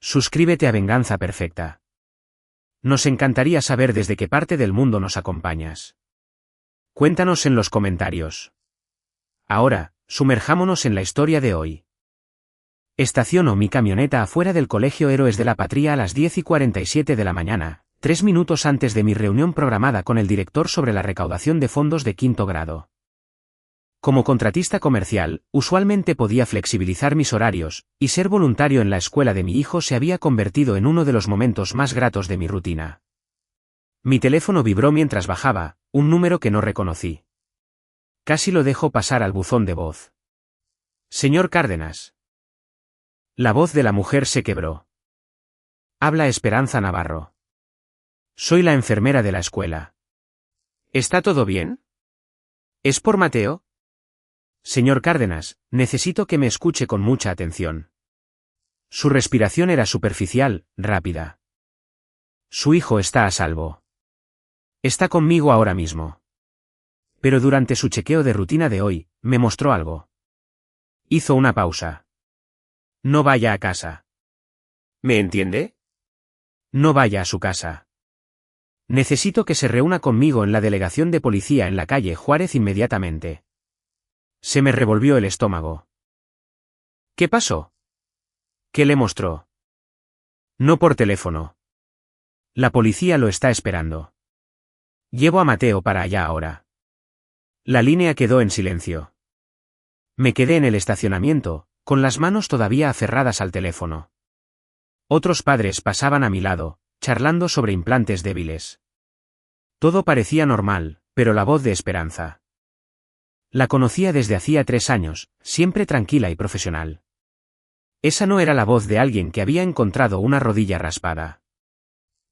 Suscríbete a Venganza Perfecta. Nos encantaría saber desde qué parte del mundo nos acompañas. Cuéntanos en los comentarios. Ahora, sumerjámonos en la historia de hoy. Estaciono mi camioneta afuera del Colegio Héroes de la Patria a las 10:47 de la mañana, 3 minutos antes de mi reunión programada con el director sobre la recaudación de fondos de quinto grado. Como contratista comercial, usualmente podía flexibilizar mis horarios, y ser voluntario en la escuela de mi hijo se había convertido en uno de los momentos más gratos de mi rutina. Mi teléfono vibró mientras bajaba, un número que no reconocí. Casi lo dejo pasar al buzón de voz. Señor Cárdenas. La voz de la mujer se quebró. Habla Esperanza Navarro. Soy la enfermera de la escuela. ¿Está todo bien? ¿Es por Mateo? Señor Cárdenas, necesito que me escuche con mucha atención. Su respiración era superficial, rápida. Su hijo está a salvo. Está conmigo ahora mismo. Pero durante su chequeo de rutina de hoy, me mostró algo. Hizo una pausa. No vaya a casa. ¿Me entiende? No vaya a su casa. Necesito que se reúna conmigo en la delegación de policía en la calle Juárez inmediatamente. Se me revolvió el estómago. ¿Qué pasó? ¿Qué le mostró? No por teléfono. La policía lo está esperando. Llevo a Mateo para allá ahora. La línea quedó en silencio. Me quedé en el estacionamiento, con las manos todavía aferradas al teléfono. Otros padres pasaban a mi lado, charlando sobre implantes débiles. Todo parecía normal, pero la voz de Esperanza. La conocía desde hacía 3 años, siempre tranquila y profesional. Esa no era la voz de alguien que había encontrado una rodilla raspada.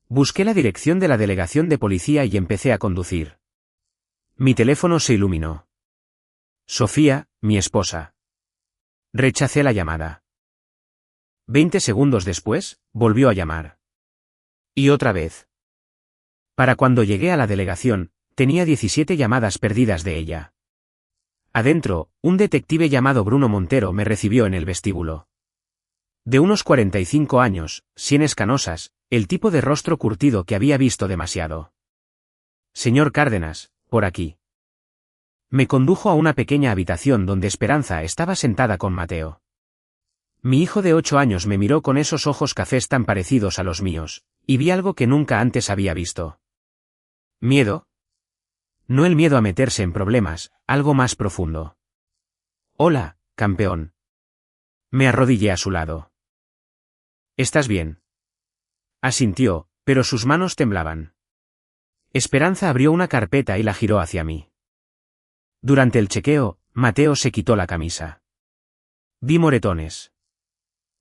Busqué la dirección de la delegación de policía y empecé a conducir. Mi teléfono se iluminó. Sofía, mi esposa. Rechacé la llamada. 20 segundos después, volvió a llamar. Y otra vez. Para cuando llegué a la delegación, tenía 17 llamadas perdidas de ella. Adentro, un detective llamado Bruno Montero me recibió en el vestíbulo. De unos 45 años, sienes canosas, el tipo de rostro curtido que había visto demasiado. Señor Cárdenas, por aquí. Me condujo a una pequeña habitación donde Esperanza estaba sentada con Mateo. Mi hijo de 8 años me miró con esos ojos cafés tan parecidos a los míos, y vi algo que nunca antes había visto. ¿Miedo? No el miedo a meterse en problemas, algo más profundo. Hola, campeón. Me arrodillé a su lado. ¿Estás bien? Asintió, pero sus manos temblaban. Esperanza abrió una carpeta y la giró hacia mí. Durante el chequeo, Mateo se quitó la camisa. Vi moretones.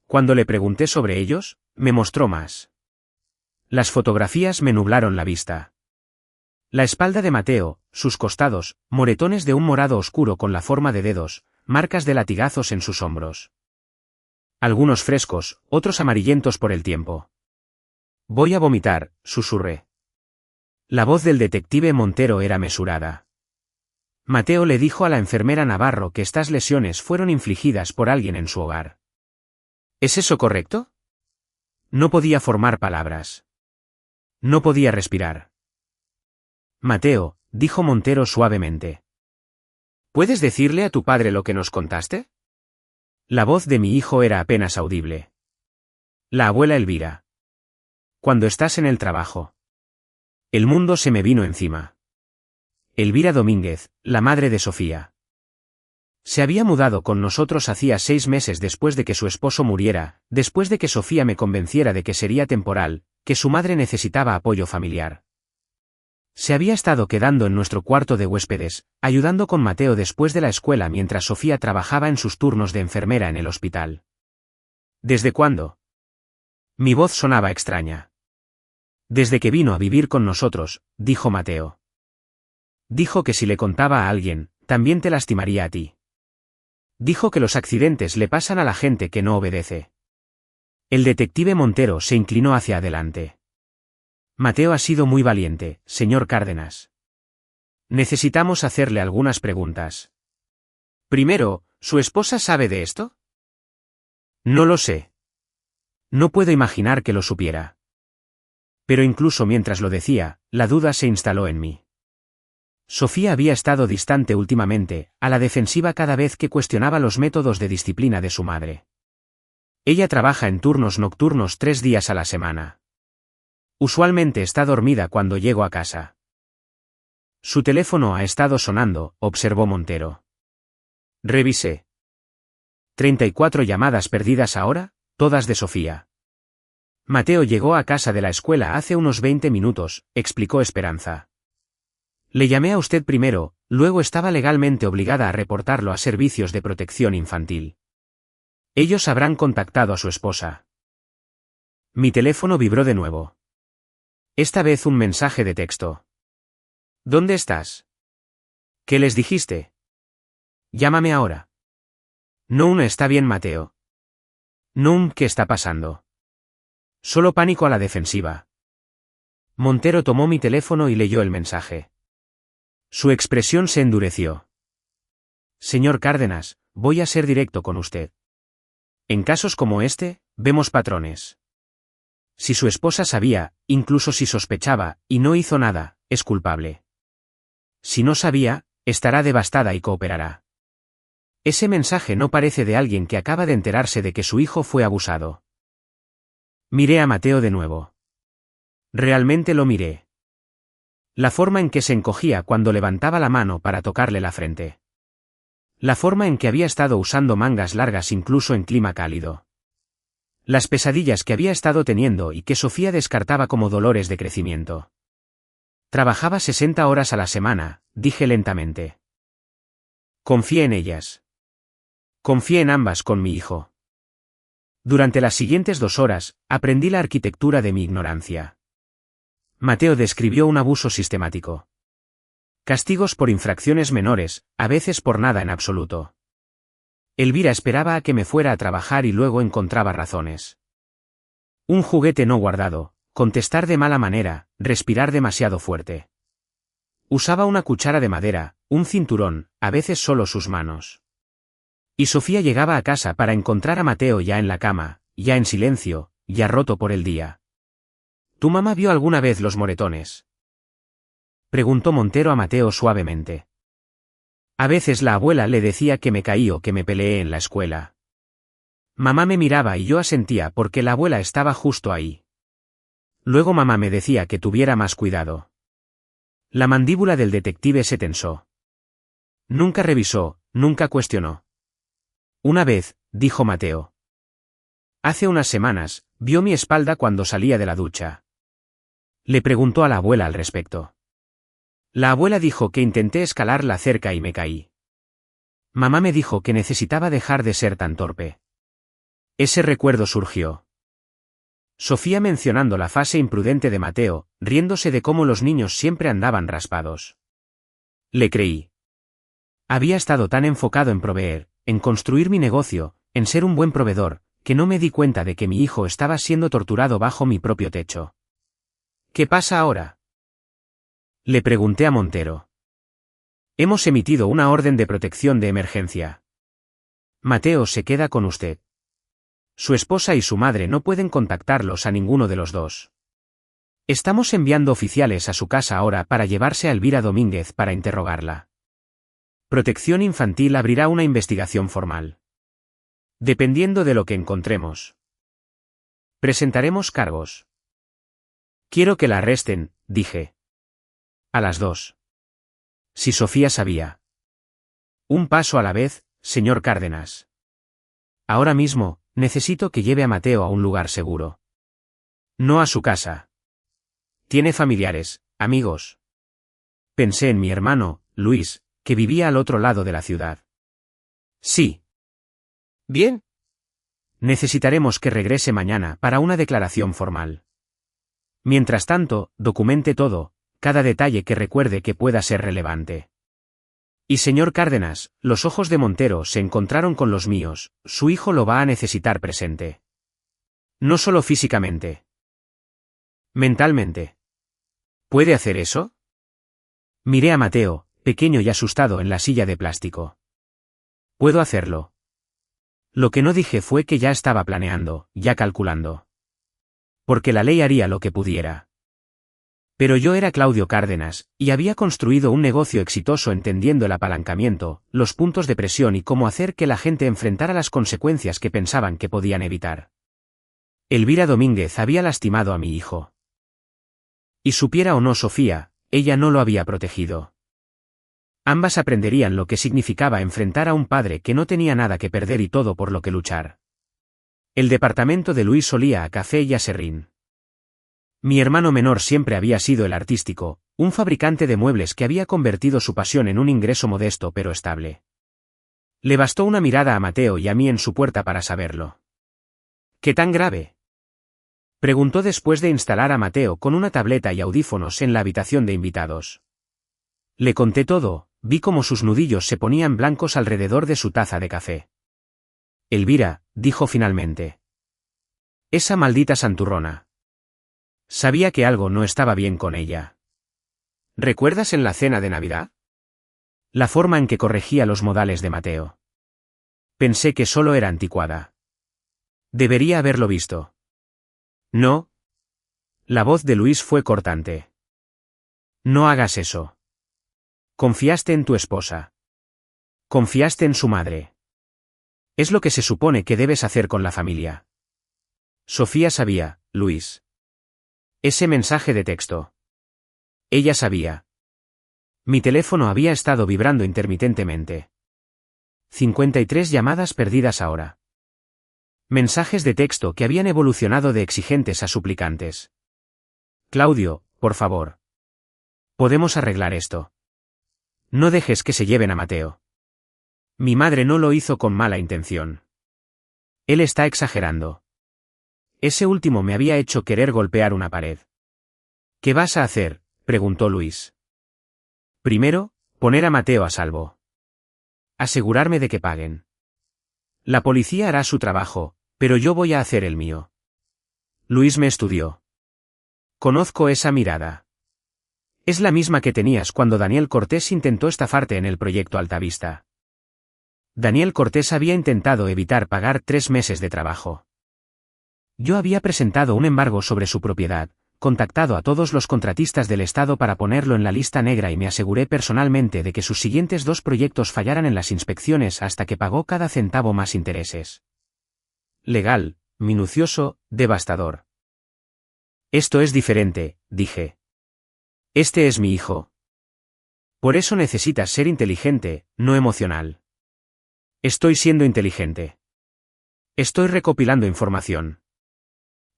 Cuando le pregunté sobre ellos, me mostró más. Las fotografías me nublaron la vista. La espalda de Mateo, sus costados, moretones de un morado oscuro con la forma de dedos, marcas de latigazos en sus hombros. Algunos frescos, otros amarillentos por el tiempo. Voy a vomitar, susurré. La voz del detective Montero era mesurada. Mateo le dijo a la enfermera Navarro que estas lesiones fueron infligidas por alguien en su hogar. ¿Es eso correcto? No podía formar palabras. No podía respirar. Mateo, dijo Montero suavemente. ¿Puedes decirle a tu padre lo que nos contaste? La voz de mi hijo era apenas audible. La abuela Elvira. Cuando estás en el trabajo. El mundo se me vino encima. Elvira Domínguez, la madre de Sofía. Se había mudado con nosotros hacía 6 meses después de que su esposo muriera, después de que Sofía me convenciera de que sería temporal, que su madre necesitaba apoyo familiar. Se había estado quedando en nuestro cuarto de huéspedes, ayudando con Mateo después de la escuela mientras Sofía trabajaba en sus turnos de enfermera en el hospital. ¿Desde cuándo? Mi voz sonaba extraña. Desde que vino a vivir con nosotros, dijo Mateo. Dijo que si le contaba a alguien, también te lastimaría a ti. Dijo que los accidentes le pasan a la gente que no obedece. El detective Montero se inclinó hacia adelante. Mateo ha sido muy valiente, señor Cárdenas. Necesitamos hacerle algunas preguntas. Primero, ¿su esposa sabe de esto? No lo sé. No puedo imaginar que lo supiera. Pero incluso mientras lo decía, la duda se instaló en mí. Sofía había estado distante últimamente, a la defensiva cada vez que cuestionaba los métodos de disciplina de su madre. Ella trabaja en turnos nocturnos 3 días a la semana. Usualmente está dormida cuando llego a casa. Su teléfono ha estado sonando, observó Montero. Revisé. 34 llamadas perdidas ahora, todas de Sofía. Mateo llegó a casa de la escuela hace unos 20 minutos, explicó Esperanza. Le llamé a usted primero, luego estaba legalmente obligada a reportarlo a servicios de protección infantil. Ellos habrán contactado a su esposa. Mi teléfono vibró de nuevo. Esta vez un mensaje de texto. ¿Dónde estás? ¿Qué les dijiste? Llámame ahora. No, está bien, Mateo. No, ¿qué está pasando? Solo pánico a la defensiva. Montero tomó mi teléfono y leyó el mensaje. Su expresión se endureció. Señor Cárdenas, voy a ser directo con usted. En casos como este, vemos patrones. Si su esposa sabía, incluso si sospechaba, y no hizo nada, es culpable. Si no sabía, estará devastada y cooperará. Ese mensaje no parece de alguien que acaba de enterarse de que su hijo fue abusado. Miré a Mateo de nuevo. Realmente lo miré. La forma en que se encogía cuando levantaba la mano para tocarle la frente. La forma en que había estado usando mangas largas incluso en clima cálido. Las pesadillas que había estado teniendo y que Sofía descartaba como dolores de crecimiento. Trabajaba 60 horas a la semana, dije lentamente. Confié en ellas. Confié en ambas con mi hijo. Durante las siguientes 2 horas, aprendí la arquitectura de mi ignorancia. Mateo describió un abuso sistemático. Castigos por infracciones menores, a veces por nada en absoluto. Elvira esperaba a que me fuera a trabajar y luego encontraba razones. Un juguete no guardado, contestar de mala manera, respirar demasiado fuerte. Usaba una cuchara de madera, un cinturón, a veces solo sus manos. Y Sofía llegaba a casa para encontrar a Mateo ya en la cama, ya en silencio, ya roto por el día. ¿Tu mamá vio alguna vez los moretones? Preguntó Montero a Mateo suavemente. A veces la abuela le decía que me caí o que me peleé en la escuela. Mamá me miraba y yo asentía porque la abuela estaba justo ahí. Luego mamá me decía que tuviera más cuidado. La mandíbula del detective se tensó. Nunca revisó, nunca cuestionó. Una vez, dijo Mateo. Hace unas semanas, vio mi espalda cuando salía de la ducha. Le preguntó a la abuela al respecto. La abuela dijo que intenté escalar la cerca y me caí. Mamá me dijo que necesitaba dejar de ser tan torpe. Ese recuerdo surgió. Sofía mencionando la fase imprudente de Mateo, riéndose de cómo los niños siempre andaban raspados. Le creí. Había estado tan enfocado en proveer, en construir mi negocio, en ser un buen proveedor, que no me di cuenta de que mi hijo estaba siendo torturado bajo mi propio techo. ¿Qué pasa ahora? Le pregunté a Montero. Hemos emitido una orden de protección de emergencia. Mateo se queda con usted. Su esposa y su madre no pueden contactarlos a ninguno de los dos. Estamos enviando oficiales a su casa ahora para llevarse a Elvira Domínguez para interrogarla. Protección Infantil abrirá una investigación formal. Dependiendo de lo que encontremos. Presentaremos cargos. Quiero que la arresten, dije. A las 2. Si Sofía sabía. Un paso a la vez, señor Cárdenas. Ahora mismo, necesito que lleve a Mateo a un lugar seguro. No a su casa. Tiene familiares, amigos. Pensé en mi hermano, Luis, que vivía al otro lado de la ciudad. Sí. Bien. Necesitaremos que regrese mañana para una declaración formal. Mientras tanto, documente todo, cada detalle que recuerde que pueda ser relevante. Y señor Cárdenas, los ojos de Montero se encontraron con los míos, su hijo lo va a necesitar presente. No solo físicamente. Mentalmente. ¿Puede hacer eso? Miré a Mateo, pequeño y asustado en la silla de plástico. Puedo hacerlo. Lo que no dije fue que ya estaba planeando, ya calculando. Porque la ley haría lo que pudiera. Pero yo era Claudio Cárdenas, y había construido un negocio exitoso entendiendo el apalancamiento, los puntos de presión y cómo hacer que la gente enfrentara las consecuencias que pensaban que podían evitar. Elvira Domínguez había lastimado a mi hijo. Y supiera o no Sofía, ella no lo había protegido. Ambas aprenderían lo que significaba enfrentar a un padre que no tenía nada que perder y todo por lo que luchar. El departamento de Luis olía a café y a serrín. Mi hermano menor siempre había sido el artístico, un fabricante de muebles que había convertido su pasión en un ingreso modesto pero estable. Le bastó una mirada a Mateo y a mí en su puerta para saberlo. ¿Qué tan grave?, preguntó después de instalar a Mateo con una tableta y audífonos en la habitación de invitados. Le conté todo, vi cómo sus nudillos se ponían blancos alrededor de su taza de café. Elvira, dijo finalmente. Esa maldita santurrona. Sabía que algo no estaba bien con ella. ¿Recuerdas en la cena de Navidad? La forma en que corregía los modales de Mateo. Pensé que solo era anticuada. Debería haberlo visto. No. La voz de Luis fue cortante. No hagas eso. Confiaste en tu esposa. Confiaste en su madre. Es lo que se supone que debes hacer con la familia. Sofía sabía, Luis. Ese mensaje de texto. Ella sabía. Mi teléfono había estado vibrando intermitentemente. 53 llamadas perdidas ahora. Mensajes de texto que habían evolucionado de exigentes a suplicantes. Claudio, por favor. Podemos arreglar esto. No dejes que se lleven a Mateo. Mi madre no lo hizo con mala intención. Él está exagerando. Ese último me había hecho querer golpear una pared. ¿Qué vas a hacer?, preguntó Luis. Primero, poner a Mateo a salvo. Asegurarme de que paguen. La policía hará su trabajo, pero yo voy a hacer el mío. Luis me estudió. Conozco esa mirada. Es la misma que tenías cuando Daniel Cortés intentó estafarte en el proyecto Altavista. Daniel Cortés había intentado evitar pagar 3 meses de trabajo. Yo había presentado un embargo sobre su propiedad, contactado a todos los contratistas del Estado para ponerlo en la lista negra y me aseguré personalmente de que sus siguientes 2 proyectos fallaran en las inspecciones hasta que pagó cada centavo más intereses. Legal, minucioso, devastador. Esto es diferente, dije. Este es mi hijo. Por eso necesitas ser inteligente, no emocional. Estoy siendo inteligente. Estoy recopilando información.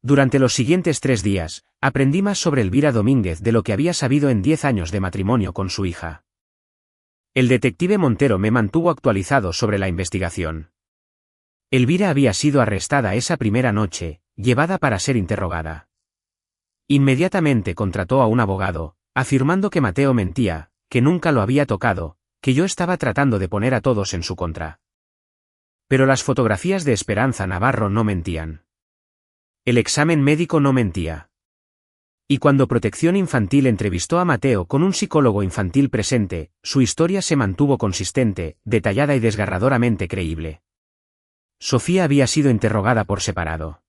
Durante los siguientes 3 días, aprendí más sobre Elvira Domínguez de lo que había sabido en 10 años de matrimonio con su hija. El detective Montero me mantuvo actualizado sobre la investigación. Elvira había sido arrestada esa primera noche, llevada para ser interrogada. Inmediatamente contrató a un abogado, afirmando que Mateo mentía, que nunca lo había tocado, que yo estaba tratando de poner a todos en su contra. Pero las fotografías de Esperanza Navarro no mentían. El examen médico no mentía. Y cuando Protección Infantil entrevistó a Mateo con un psicólogo infantil presente, su historia se mantuvo consistente, detallada y desgarradoramente creíble. Sofía había sido interrogada por separado.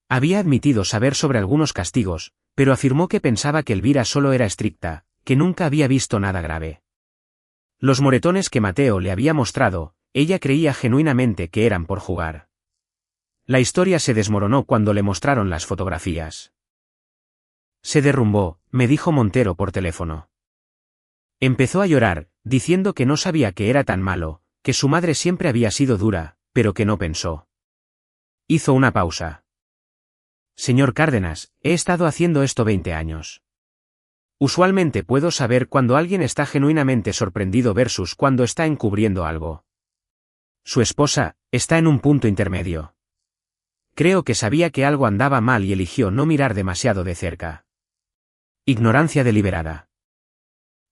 Había admitido saber sobre algunos castigos, pero afirmó que pensaba que Elvira solo era estricta, que nunca había visto nada grave. Los moretones que Mateo le había mostrado, ella creía genuinamente que eran por jugar. La historia se desmoronó cuando le mostraron las fotografías. Se derrumbó, me dijo Montero por teléfono. Empezó a llorar, diciendo que no sabía que era tan malo, que su madre siempre había sido dura, pero que no pensó. Hizo una pausa. Señor Cárdenas, he estado haciendo esto 20 años. Usualmente puedo saber cuando alguien está genuinamente sorprendido versus cuando está encubriendo algo. Su esposa está en un punto intermedio. Creo que sabía que algo andaba mal y eligió no mirar demasiado de cerca. Ignorancia deliberada.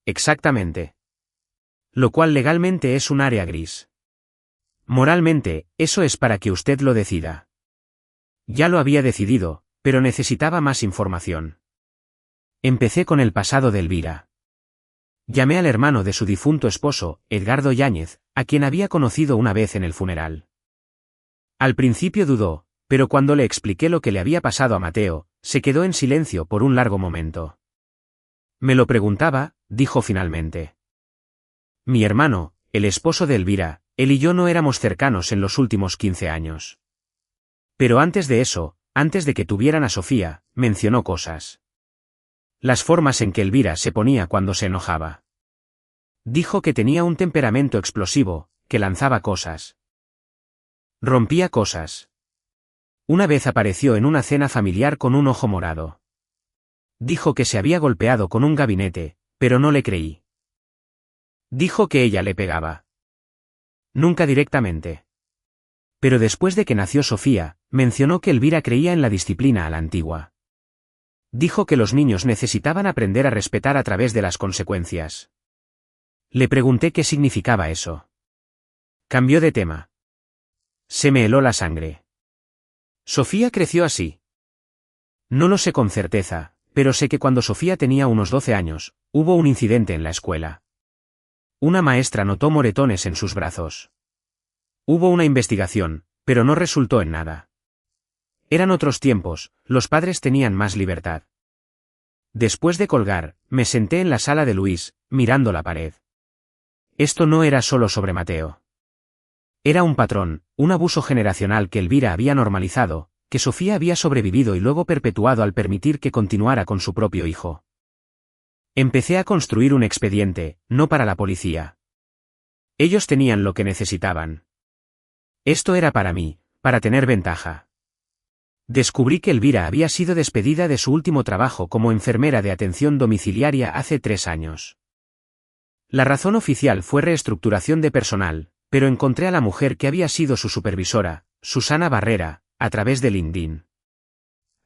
Exactamente. Lo cual legalmente es un área gris. Moralmente, eso es para que usted lo decida. Ya lo había decidido, pero necesitaba más información. Empecé con el pasado de Elvira. Llamé al hermano de su difunto esposo, Edgardo Yáñez, a quien había conocido una vez en el funeral. Al principio dudó, pero cuando le expliqué lo que le había pasado a Mateo, se quedó en silencio por un largo momento. Me lo preguntaba, dijo finalmente. Mi hermano, el esposo de Elvira, él y yo no éramos cercanos en los últimos 15 años. Pero antes de eso, antes de que tuvieran a Sofía, mencionó cosas. Las formas en que Elvira se ponía cuando se enojaba. Dijo que tenía un temperamento explosivo, que lanzaba cosas. Rompía cosas. Una vez apareció en una cena familiar con un ojo morado. Dijo que se había golpeado con un gabinete, pero no le creí. Dijo que ella le pegaba. Nunca directamente. Pero después de que nació Sofía, mencionó que Elvira creía en la disciplina a la antigua. Dijo que los niños necesitaban aprender a respetar a través de las consecuencias. Le pregunté qué significaba eso. Cambió de tema. Se me heló la sangre. ¿Sofía creció así? No lo sé con certeza, pero sé que cuando Sofía tenía unos 12 años, hubo un incidente en la escuela. Una maestra notó moretones en sus brazos. Hubo una investigación, pero no resultó en nada. Eran otros tiempos, los padres tenían más libertad. Después de colgar, me senté en la sala de Luis, mirando la pared. Esto no era solo sobre Mateo. Era un patrón, un abuso generacional que Elvira había normalizado, que Sofía había sobrevivido y luego perpetuado al permitir que continuara con su propio hijo. Empecé a construir un expediente, no para la policía. Ellos tenían lo que necesitaban. Esto era para mí, para tener ventaja. Descubrí que Elvira había sido despedida de su último trabajo como enfermera de atención domiciliaria hace 3 años. La razón oficial fue reestructuración de personal, pero encontré a la mujer que había sido su supervisora, Susana Barrera, a través de LinkedIn.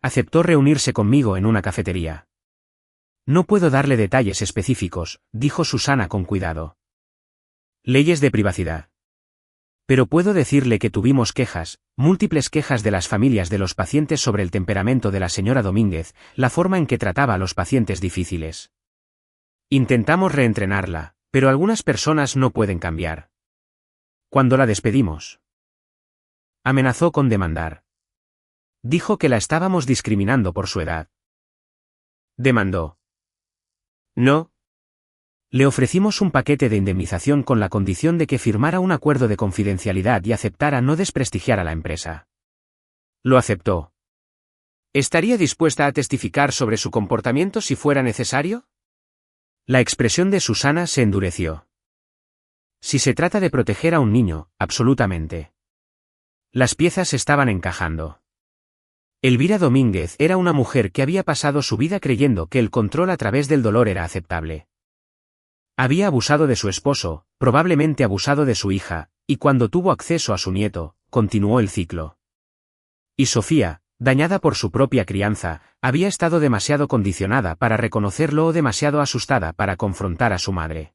Aceptó reunirse conmigo en una cafetería. No puedo darle detalles específicos, dijo Susana con cuidado. Leyes de privacidad. Pero puedo decirle que tuvimos quejas, múltiples quejas de las familias de los pacientes sobre el temperamento de la señora Domínguez, la forma en que trataba a los pacientes difíciles. Intentamos reentrenarla, pero algunas personas no pueden cambiar. Cuando la despedimos, amenazó con demandar. Dijo que la estábamos discriminando por su edad. Demandó. No. Le ofrecimos un paquete de indemnización con la condición de que firmara un acuerdo de confidencialidad y aceptara no desprestigiar a la empresa. Lo aceptó. ¿Estaría dispuesta a testificar sobre su comportamiento si fuera necesario? La expresión de Susana se endureció. Si se trata de proteger a un niño, absolutamente. Las piezas estaban encajando. Elvira Domínguez era una mujer que había pasado su vida creyendo que el control a través del dolor era aceptable. Había abusado de su esposo, probablemente abusado de su hija, y cuando tuvo acceso a su nieto, continuó el ciclo. Y Sofía, dañada por su propia crianza, había estado demasiado condicionada para reconocerlo o demasiado asustada para confrontar a su madre.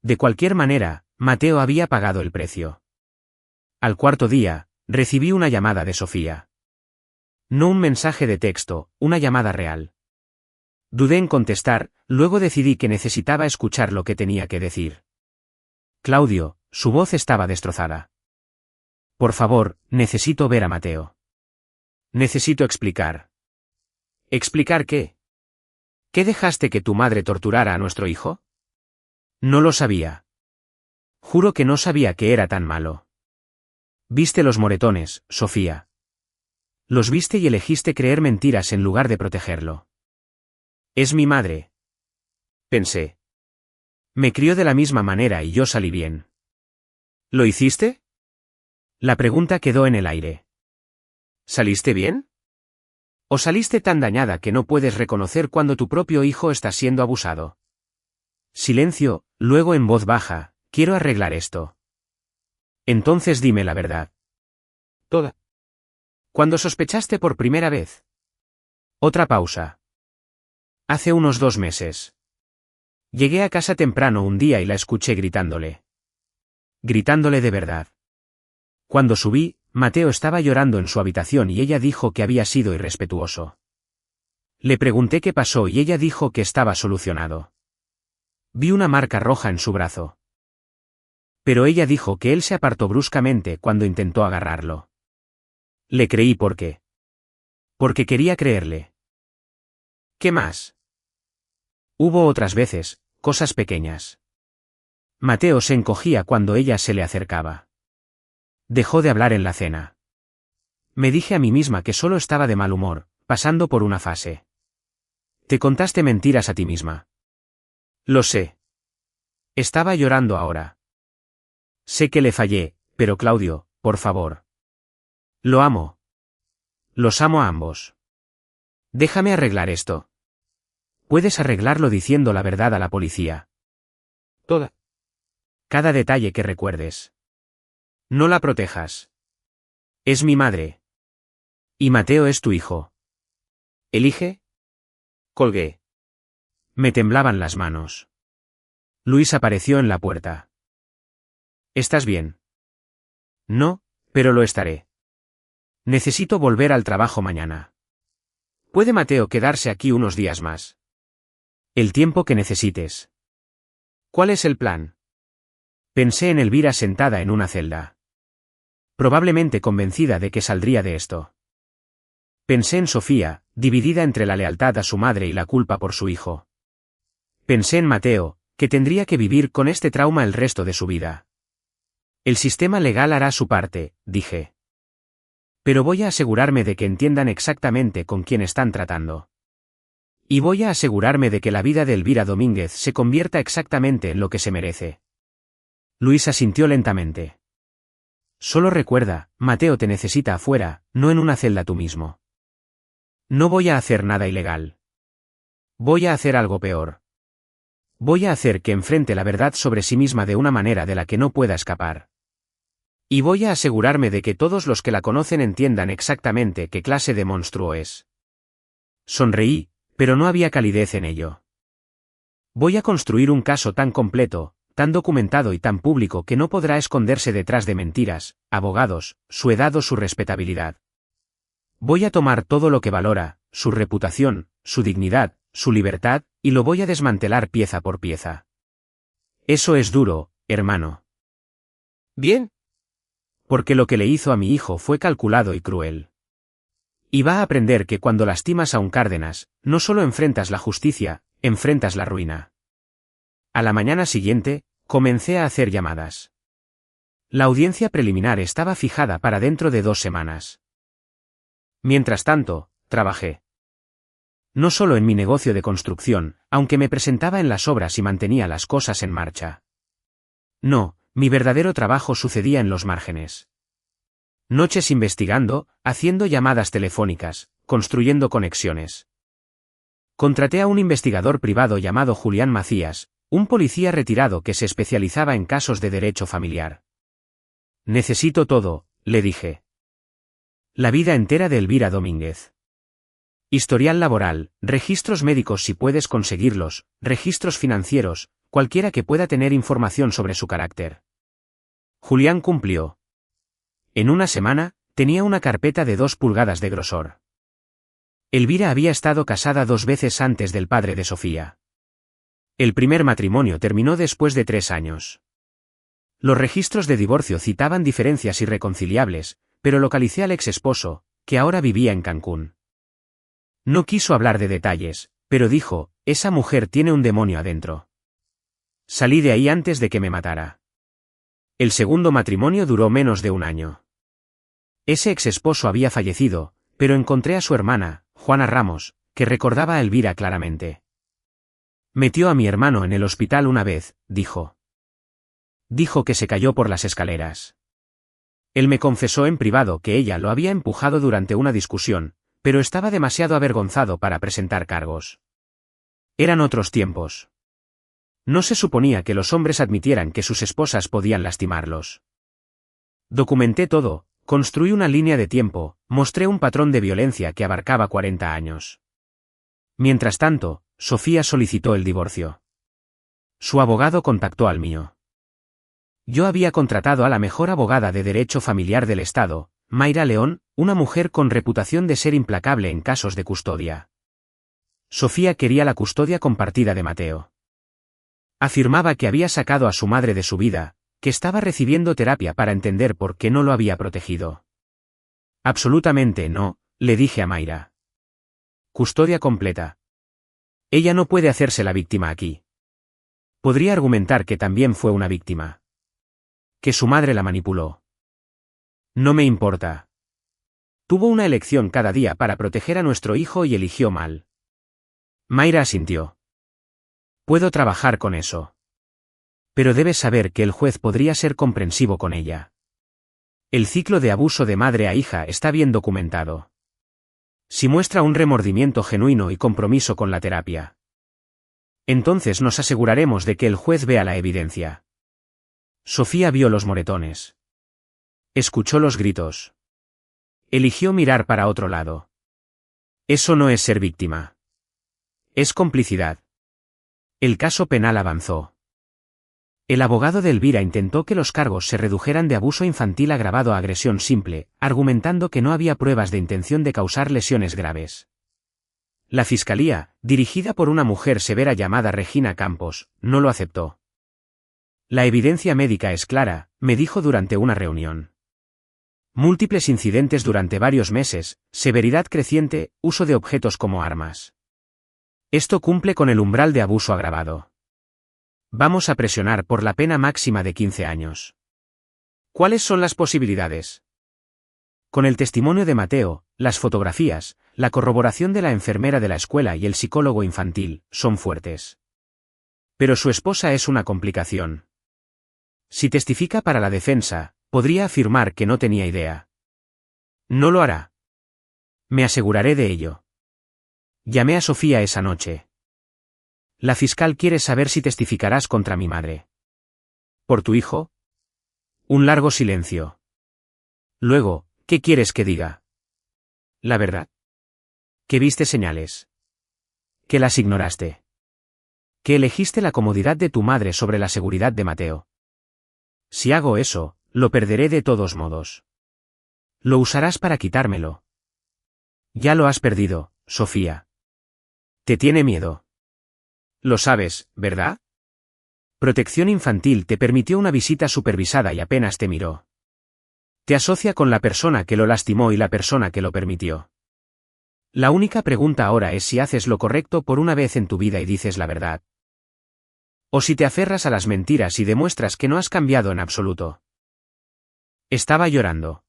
De cualquier manera, Mateo había pagado el precio. Al 4.º día, recibí una llamada de Sofía. No un mensaje de texto, una llamada real. Dudé en contestar, luego decidí que necesitaba escuchar lo que tenía que decir. Claudio, su voz estaba destrozada. Por favor, necesito ver a Mateo. Necesito explicar. ¿Explicar qué? ¿Qué dejaste que tu madre torturara a nuestro hijo? No lo sabía. Juro que no sabía que era tan malo. Viste los moretones, Sofía. Los viste y elegiste creer mentiras en lugar de protegerlo. Es mi madre. Pensé. Me crió de la misma manera y yo salí bien. ¿Lo hiciste? La pregunta quedó en el aire. ¿Saliste bien? ¿O saliste tan dañada que no puedes reconocer cuando tu propio hijo está siendo abusado? Silencio, luego en voz baja, quiero arreglar esto. Entonces dime la verdad. Toda. ¿Cuándo sospechaste por primera vez? Otra pausa. Hace unos 2 meses. Llegué a casa temprano un día y la escuché gritándole. Gritándole de verdad. Cuando subí, Mateo estaba llorando en su habitación y ella dijo que había sido irrespetuoso. Le pregunté qué pasó y ella dijo que estaba solucionado. Vi una marca roja en su brazo. Pero ella dijo que él se apartó bruscamente cuando intentó agarrarlo. Le creí porque quería creerle. ¿Qué más? Hubo otras veces, cosas pequeñas. Mateo se encogía cuando ella se le acercaba. Dejó de hablar en la cena. Me dije a mí misma que solo estaba de mal humor, pasando por una fase. Te contaste mentiras a ti misma. Lo sé. Estaba llorando ahora. Sé que le fallé, pero Claudio, por favor. Lo amo. Los amo a ambos. Déjame arreglar esto. Puedes arreglarlo diciendo la verdad a la policía. Toda. Cada detalle que recuerdes. No la protejas. Es mi madre. Y Mateo es tu hijo. ¿Elige? Colgué. Me temblaban las manos. Luis apareció en la puerta. ¿Estás bien? No, pero lo estaré. Necesito volver al trabajo mañana. ¿Puede Mateo quedarse aquí unos días más? El tiempo que necesites. ¿Cuál es el plan? Pensé en Elvira sentada en una celda. Probablemente convencida de que saldría de esto. Pensé en Sofía, dividida entre la lealtad a su madre y la culpa por su hijo. Pensé en Mateo, que tendría que vivir con este trauma el resto de su vida. El sistema legal hará su parte, dije. Pero voy a asegurarme de que entiendan exactamente con quién están tratando. Y voy a asegurarme de que la vida de Elvira Domínguez se convierta exactamente en lo que se merece. Luis asintió lentamente. Solo recuerda, Mateo te necesita afuera, no en una celda tú mismo. No voy a hacer nada ilegal. Voy a hacer algo peor. Voy a hacer que enfrente la verdad sobre sí misma de una manera de la que no pueda escapar. Y voy a asegurarme de que todos los que la conocen entiendan exactamente qué clase de monstruo es. Sonreí, pero no había calidez en ello. Voy a construir un caso tan completo, tan documentado y tan público que no podrá esconderse detrás de mentiras, abogados, su edad o su respetabilidad. Voy a tomar todo lo que valora, su reputación, su dignidad, su libertad, y lo voy a desmantelar pieza por pieza. Eso es duro, hermano. Bien. Porque lo que le hizo a mi hijo fue calculado y cruel. Y va a aprender que cuando lastimas a un Cárdenas, no solo enfrentas la justicia, enfrentas la ruina. A la mañana siguiente, comencé a hacer llamadas. La audiencia preliminar estaba fijada para dentro de 2 semanas. Mientras tanto, trabajé. No solo en mi negocio de construcción, aunque me presentaba en las obras y mantenía las cosas en marcha. No, mi verdadero trabajo sucedía en los márgenes. Noches investigando, haciendo llamadas telefónicas, construyendo conexiones. Contraté a un investigador privado llamado Julián Macías, un policía retirado que se especializaba en casos de derecho familiar. Necesito todo, le dije. La vida entera de Elvira Domínguez. Historial laboral, registros médicos si puedes conseguirlos, registros financieros, cualquiera que pueda tener información sobre su carácter. Julián cumplió. En una semana, tenía una carpeta de 2 pulgadas de grosor. Elvira había estado casada 2 veces antes del padre de Sofía. El primer matrimonio terminó después de 3 años. Los registros de divorcio citaban diferencias irreconciliables, pero localicé al ex esposo, que ahora vivía en Cancún. No quiso hablar de detalles, pero dijo, esa mujer tiene un demonio adentro. Salí de ahí antes de que me matara. El segundo matrimonio duró menos de 1 año. Ese ex esposo había fallecido, pero encontré a su hermana, Juana Ramos, que recordaba a Elvira claramente. Metió a mi hermano en el hospital una vez, dijo. Dijo que se cayó por las escaleras. Él me confesó en privado que ella lo había empujado durante una discusión, pero estaba demasiado avergonzado para presentar cargos. Eran otros tiempos. No se suponía que los hombres admitieran que sus esposas podían lastimarlos. Documenté todo, construí una línea de tiempo, mostré un patrón de violencia que abarcaba 40 años. Mientras tanto, Sofía solicitó el divorcio. Su abogado contactó al mío. Yo había contratado a la mejor abogada de derecho familiar del Estado, Mayra León, una mujer con reputación de ser implacable en casos de custodia. Sofía quería la custodia compartida de Mateo. Afirmaba que había sacado a su madre de su vida, que estaba recibiendo terapia para entender por qué no lo había protegido. Absolutamente no, le dije a Mayra. Custodia completa. Ella no puede hacerse la víctima aquí. Podría argumentar que también fue una víctima. Que su madre la manipuló. No me importa. Tuvo una elección cada día para proteger a nuestro hijo y eligió mal. Mayra asintió. Puedo trabajar con eso. Pero debes saber que el juez podría ser comprensivo con ella. El ciclo de abuso de madre a hija está bien documentado. Si muestra un remordimiento genuino y compromiso con la terapia, entonces nos aseguraremos de que el juez vea la evidencia. Sofía vio los moretones. Escuchó los gritos. Eligió mirar para otro lado. Eso no es ser víctima. Es complicidad. El caso penal avanzó. El abogado de Elvira intentó que los cargos se redujeran de abuso infantil agravado a agresión simple, argumentando que no había pruebas de intención de causar lesiones graves. La fiscalía, dirigida por una mujer severa llamada Regina Campos, no lo aceptó. La evidencia médica es clara, me dijo durante una reunión. Múltiples incidentes durante varios meses, severidad creciente, uso de objetos como armas. Esto cumple con el umbral de abuso agravado. Vamos a presionar por la pena máxima de 15 años. ¿Cuáles son las posibilidades? Con el testimonio de Mateo, las fotografías, la corroboración de la enfermera de la escuela y el psicólogo infantil, son fuertes. Pero su esposa es una complicación. Si testifica para la defensa, podría afirmar que no tenía idea. No lo hará. Me aseguraré de ello. Llamé a Sofía esa noche. La fiscal quiere saber si testificarás contra mi madre. ¿Por tu hijo? Un largo silencio. Luego, ¿qué quieres que diga? La verdad. Que viste señales. Que las ignoraste. Que elegiste la comodidad de tu madre sobre la seguridad de Mateo. Si hago eso, lo perderé de todos modos. Lo usarás para quitármelo. Ya lo has perdido, Sofía. Te tiene miedo. Lo sabes, ¿verdad? Protección Infantil te permitió una visita supervisada y apenas te miró. Te asocia con la persona que lo lastimó y la persona que lo permitió. La única pregunta ahora es si haces lo correcto por una vez en tu vida y dices la verdad. O si te aferras a las mentiras y demuestras que no has cambiado en absoluto. Estaba llorando.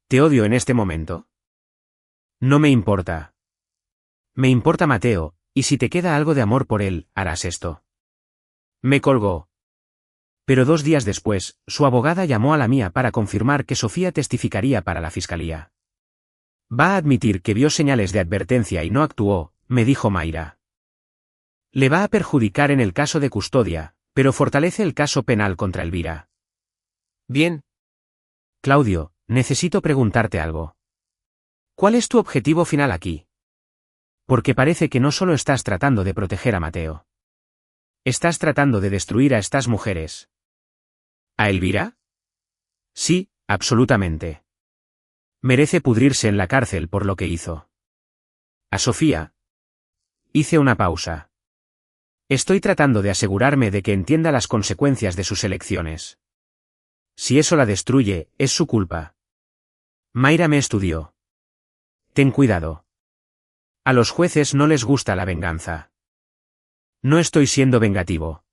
¿Te odio en este momento? No me importa. Me importa Mateo, y si te queda algo de amor por él, harás esto. Me colgó. Pero 2 días después, su abogada llamó a la mía para confirmar que Sofía testificaría para la fiscalía. Va a admitir que vio señales de advertencia y no actuó, me dijo Mayra. Le va a perjudicar en el caso de custodia, pero fortalece el caso penal contra Elvira. Bien. Claudio, necesito preguntarte algo. ¿Cuál es tu objetivo final aquí? Porque parece que no solo estás tratando de proteger a Mateo. Estás tratando de destruir a estas mujeres. ¿A Elvira? Sí, absolutamente. Merece pudrirse en la cárcel por lo que hizo. ¿A Sofía? Hice una pausa. Estoy tratando de asegurarme de que entienda las consecuencias de sus elecciones. Si eso la destruye, es su culpa. Mayra me estudió. Ten cuidado. A los jueces no les gusta la venganza. No estoy siendo vengativo.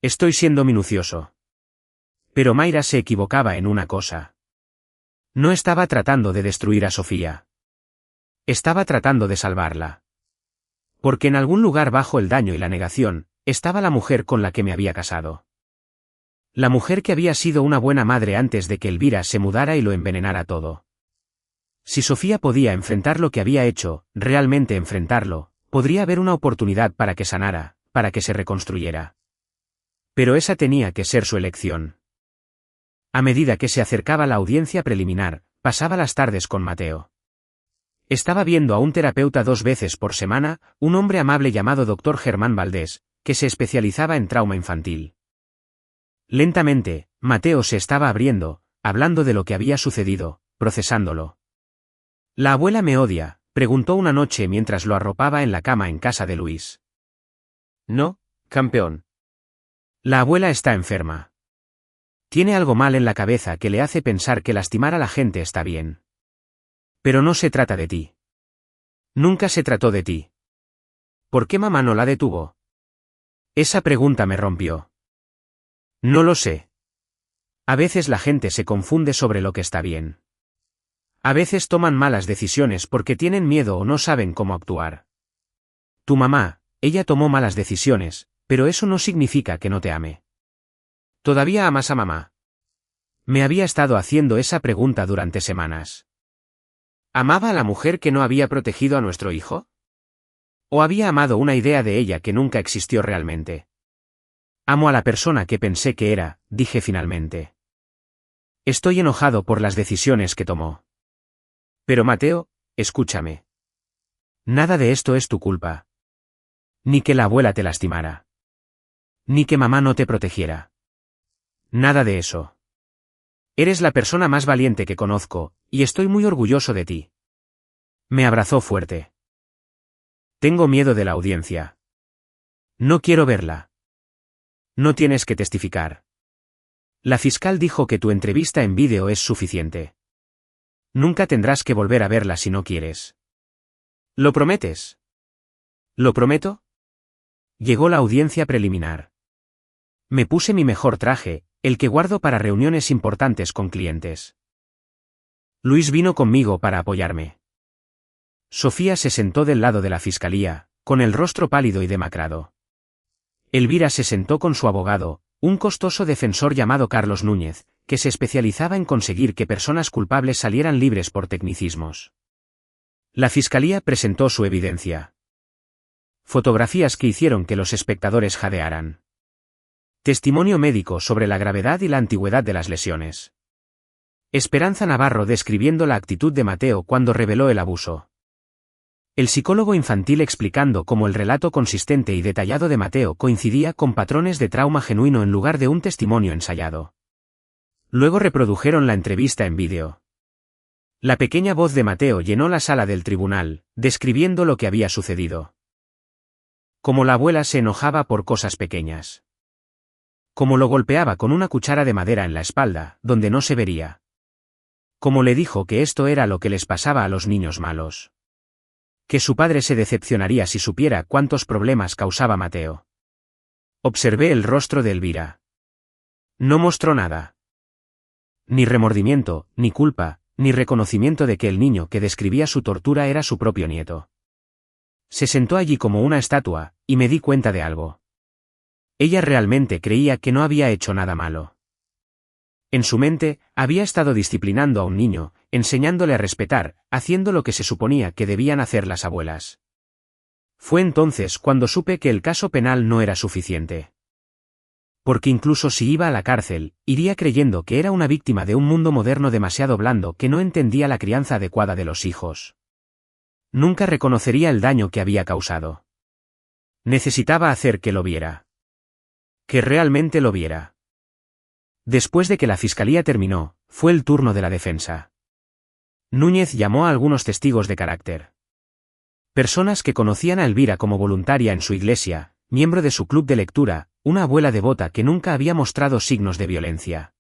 Estoy siendo minucioso. Pero Mayra se equivocaba en una cosa. No estaba tratando de destruir a Sofía. Estaba tratando de salvarla. Porque en algún lugar bajo el daño y la negación, estaba la mujer con la que me había casado. La mujer que había sido una buena madre antes de que Elvira se mudara y lo envenenara todo. Si Sofía podía enfrentar lo que había hecho, realmente enfrentarlo, podría haber una oportunidad para que sanara, para que se reconstruyera. Pero esa tenía que ser su elección. A medida que se acercaba la audiencia preliminar, pasaba las tardes con Mateo. Estaba viendo a un terapeuta 2 veces por semana, un hombre amable llamado Dr. Germán Valdés, que se especializaba en trauma infantil. Lentamente, Mateo se estaba abriendo, hablando de lo que había sucedido, procesándolo. ¿La abuela me odia?, preguntó una noche mientras lo arropaba en la cama en casa de Luis. No, campeón. La abuela está enferma. Tiene algo mal en la cabeza que le hace pensar que lastimar a la gente está bien. Pero no se trata de ti. Nunca se trató de ti. ¿Por qué mamá no la detuvo? Esa pregunta me rompió. No lo sé. A veces la gente se confunde sobre lo que está bien. A veces toman malas decisiones porque tienen miedo o no saben cómo actuar. Tu mamá, ella tomó malas decisiones, pero eso no significa que no te ame. ¿Todavía amas a mamá? Me había estado haciendo esa pregunta durante semanas. ¿Amaba a la mujer que no había protegido a nuestro hijo? ¿O había amado una idea de ella que nunca existió realmente? Amo a la persona que pensé que era, dije finalmente. Estoy enojado por las decisiones que tomó. Pero Mateo, escúchame. Nada de esto es tu culpa. Ni que la abuela te lastimara. Ni que mamá no te protegiera. Nada de eso. Eres la persona más valiente que conozco, y estoy muy orgulloso de ti. Me abrazó fuerte. Tengo miedo de la audiencia. No quiero verla. No tienes que testificar. La fiscal dijo que tu entrevista en vídeo es suficiente. Nunca tendrás que volver a verla si no quieres. ¿Lo prometes? ¿Lo prometo? Llegó la audiencia preliminar. Me puse mi mejor traje, el que guardo para reuniones importantes con clientes. Luis vino conmigo para apoyarme. Sofía se sentó del lado de la fiscalía, con el rostro pálido y demacrado. Elvira se sentó con su abogado, un costoso defensor llamado Carlos Núñez, que se especializaba en conseguir que personas culpables salieran libres por tecnicismos. La fiscalía presentó su evidencia. Fotografías que hicieron que los espectadores jadearan. Testimonio médico sobre la gravedad y la antigüedad de las lesiones. Esperanza Navarro describiendo la actitud de Mateo cuando reveló el abuso. El psicólogo infantil explicando cómo el relato consistente y detallado de Mateo coincidía con patrones de trauma genuino en lugar de un testimonio ensayado. Luego reprodujeron la entrevista en vídeo. La pequeña voz de Mateo llenó la sala del tribunal, describiendo lo que había sucedido. Como la abuela se enojaba por cosas pequeñas. Como lo golpeaba con una cuchara de madera en la espalda, donde no se vería. Como le dijo que esto era lo que les pasaba a los niños malos. Que su padre se decepcionaría si supiera cuántos problemas causaba Mateo. Observé el rostro de Elvira. No mostró nada. Ni remordimiento, ni culpa, ni reconocimiento de que el niño que describía su tortura era su propio nieto. Se sentó allí como una estatua, y me di cuenta de algo. Ella realmente creía que no había hecho nada malo. En su mente, había estado disciplinando a un niño, enseñándole a respetar, haciendo lo que se suponía que debían hacer las abuelas. Fue entonces cuando supe que el caso penal no era suficiente. Porque incluso si iba a la cárcel, iría creyendo que era una víctima de un mundo moderno demasiado blando que no entendía la crianza adecuada de los hijos. Nunca reconocería el daño que había causado. Necesitaba hacer que lo viera. Que realmente lo viera. Después de que la fiscalía terminó, fue el turno de la defensa. Núñez llamó a algunos testigos de carácter. Personas que conocían a Elvira como voluntaria en su iglesia, miembro de su club de lectura, una abuela devota que nunca había mostrado signos de violencia.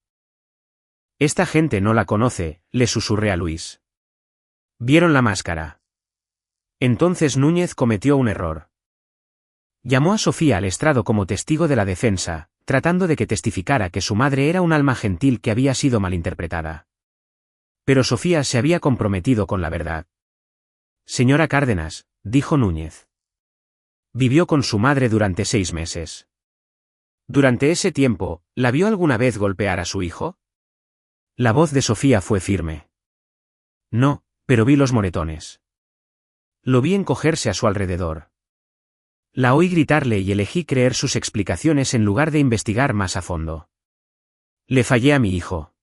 Esta gente no la conoce, le susurré a Luis. Vieron la máscara. Entonces Núñez cometió un error. Llamó a Sofía al estrado como testigo de la defensa, tratando de que testificara que su madre era un alma gentil que había sido malinterpretada. Pero Sofía se había comprometido con la verdad. Señora Cárdenas, dijo Núñez. Vivió con su madre durante 6 meses. Durante ese tiempo, ¿la vio alguna vez golpear a su hijo? La voz de Sofía fue firme. No, pero vi los moretones. Lo vi encogerse a su alrededor. La oí gritarle y elegí creer sus explicaciones en lugar de investigar más a fondo. Le fallé a mi hijo.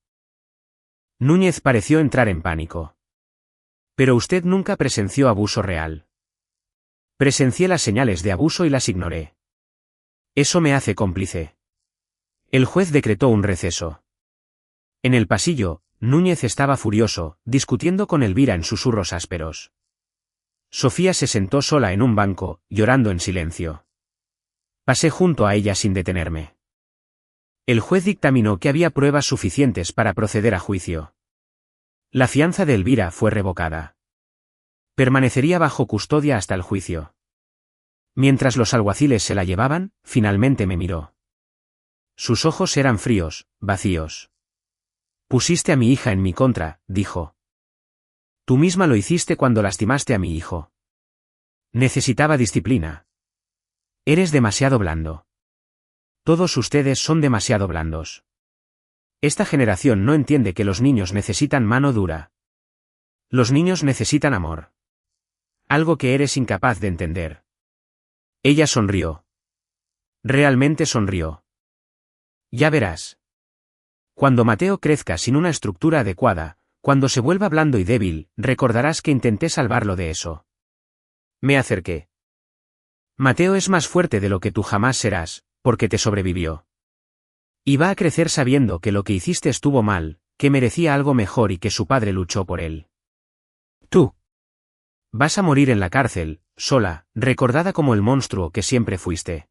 Núñez pareció entrar en pánico. Pero usted nunca presenció abuso real. Presencié las señales de abuso y las ignoré. Eso me hace cómplice. El juez decretó un receso. En el pasillo, Núñez estaba furioso, discutiendo con Elvira en susurros ásperos. Sofía se sentó sola en un banco, llorando en silencio. Pasé junto a ella sin detenerme. El juez dictaminó que había pruebas suficientes para proceder a juicio. La fianza de Elvira fue revocada. Permanecería bajo custodia hasta el juicio. Mientras los alguaciles se la llevaban, finalmente me miró. Sus ojos eran fríos, vacíos. Pusiste a mi hija en mi contra, dijo. Tú misma lo hiciste cuando lastimaste a mi hijo. Necesitaba disciplina. Eres demasiado blando. Todos ustedes son demasiado blandos. Esta generación no entiende que los niños necesitan mano dura. Los niños necesitan amor. Algo que eres incapaz de entender. Ella sonrió. Realmente sonrió. Ya verás. Cuando Mateo crezca sin una estructura adecuada, cuando se vuelva blando y débil, recordarás que intenté salvarlo de eso. Me acerqué. Mateo es más fuerte de lo que tú jamás serás, porque te sobrevivió. Y va a crecer sabiendo que lo que hiciste estuvo mal, que merecía algo mejor y que su padre luchó por él. Tú. Vas a morir en la cárcel, sola, recordada como el monstruo que siempre fuiste.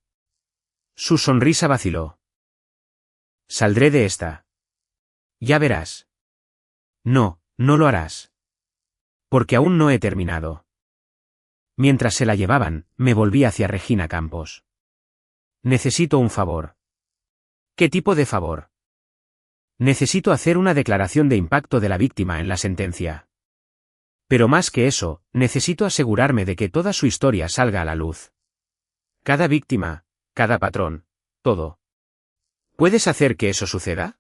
Su sonrisa vaciló. Saldré de esta. Ya verás. No, no lo harás. Porque aún no he terminado. Mientras se la llevaban, me volví hacia Regina Campos. Necesito un favor. ¿Qué tipo de favor? Necesito hacer una declaración de impacto de la víctima en la sentencia. Pero más que eso, necesito asegurarme de que toda su historia salga a la luz. Cada víctima, cada patrón, todo. ¿Puedes hacer que eso suceda?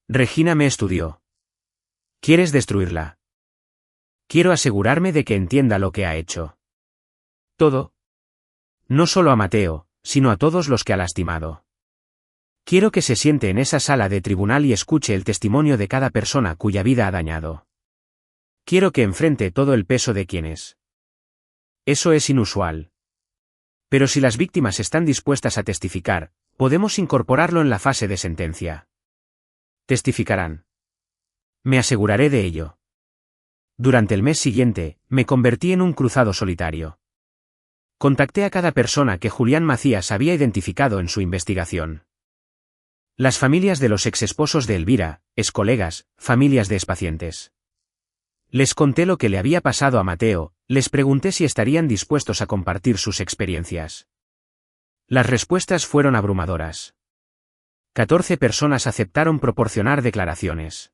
Regina me estudió. ¿Quieres destruirla? Quiero asegurarme de que entienda lo que ha hecho. Todo. No solo a Mateo, sino a todos los que ha lastimado. Quiero que se siente en esa sala de tribunal y escuche el testimonio de cada persona cuya vida ha dañado. Quiero que enfrente todo el peso de quienes. Eso es inusual. Pero si las víctimas están dispuestas a testificar, podemos incorporarlo en la fase de sentencia. Testificarán. Me aseguraré de ello. Durante el mes siguiente, me convertí en un cruzado solitario. Contacté a cada persona que Julián Macías había identificado en su investigación. Las familias de los exesposos de Elvira, excolegas, familias de expacientes. Les conté lo que le había pasado a Mateo, les pregunté si estarían dispuestos a compartir sus experiencias. Las respuestas fueron abrumadoras. 14 personas aceptaron proporcionar declaraciones.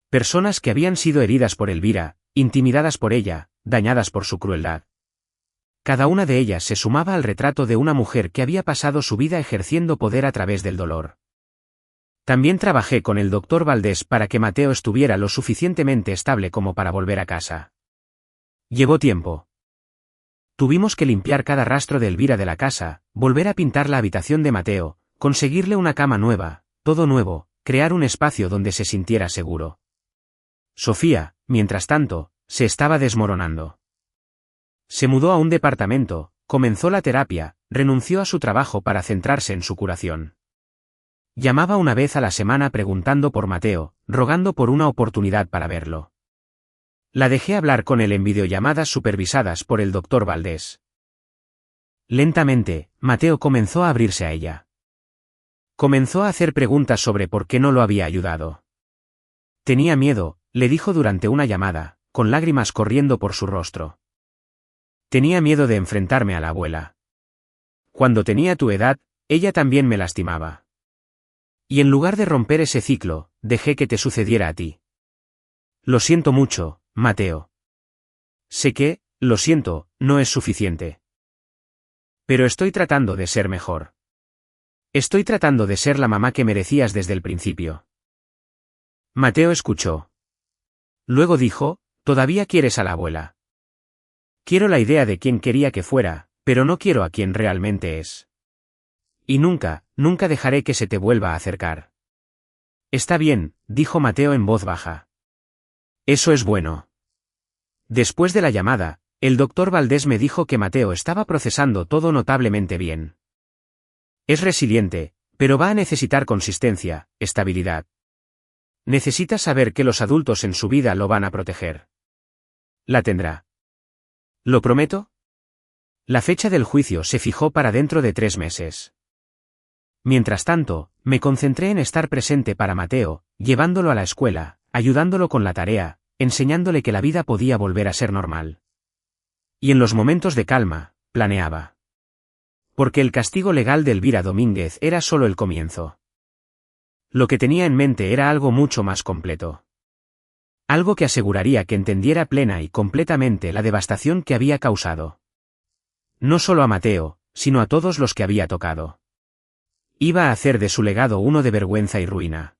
Personas que habían sido heridas por Elvira, intimidadas por ella, dañadas por su crueldad. Cada una de ellas se sumaba al retrato de una mujer que había pasado su vida ejerciendo poder a través del dolor. También trabajé con el doctor Valdés para que Mateo estuviera lo suficientemente estable como para volver a casa. Llevó tiempo. Tuvimos que limpiar cada rastro de Elvira de la casa, volver a pintar la habitación de Mateo, conseguirle una cama nueva, todo nuevo, crear un espacio donde se sintiera seguro. Sofía, mientras tanto, se estaba desmoronando. Se mudó a un departamento, comenzó la terapia, renunció a su trabajo para centrarse en su curación. Llamaba una vez a la semana preguntando por Mateo, rogando por una oportunidad para verlo. La dejé hablar con él en videollamadas supervisadas por el doctor Valdés. Lentamente, Mateo comenzó a abrirse a ella. Comenzó a hacer preguntas sobre por qué no lo había ayudado. Tenía miedo, le dijo durante una llamada, con lágrimas corriendo por su rostro. Tenía miedo de enfrentarme a la abuela. Cuando tenía tu edad, ella también me lastimaba. Y en lugar de romper ese ciclo, dejé que te sucediera a ti. Lo siento mucho, Mateo. Sé que, lo siento, no es suficiente. Pero estoy tratando de ser mejor. Estoy tratando de ser la mamá que merecías desde el principio. Mateo escuchó. Luego dijo, ¿todavía quieres a la abuela? Quiero la idea de quién quería que fuera, pero no quiero a quien realmente es. Y nunca, nunca dejaré que se te vuelva a acercar. Está bien, dijo Mateo en voz baja. Eso es bueno. Después de la llamada, el doctor Valdés me dijo que Mateo estaba procesando todo notablemente bien. Es resiliente, pero va a necesitar consistencia, estabilidad. Necesita saber que los adultos en su vida lo van a proteger. La tendrá. ¿Lo prometo? La fecha del juicio se fijó para dentro de 3 meses. Mientras tanto, me concentré en estar presente para Mateo, llevándolo a la escuela, ayudándolo con la tarea, enseñándole que la vida podía volver a ser normal. Y en los momentos de calma, planeaba. Porque el castigo legal de Elvira Domínguez era solo el comienzo. Lo que tenía en mente era algo mucho más completo. Algo que aseguraría que entendiera plena y completamente la devastación que había causado. No solo a Mateo, sino a todos los que había tocado. Iba a hacer de su legado uno de vergüenza y ruina.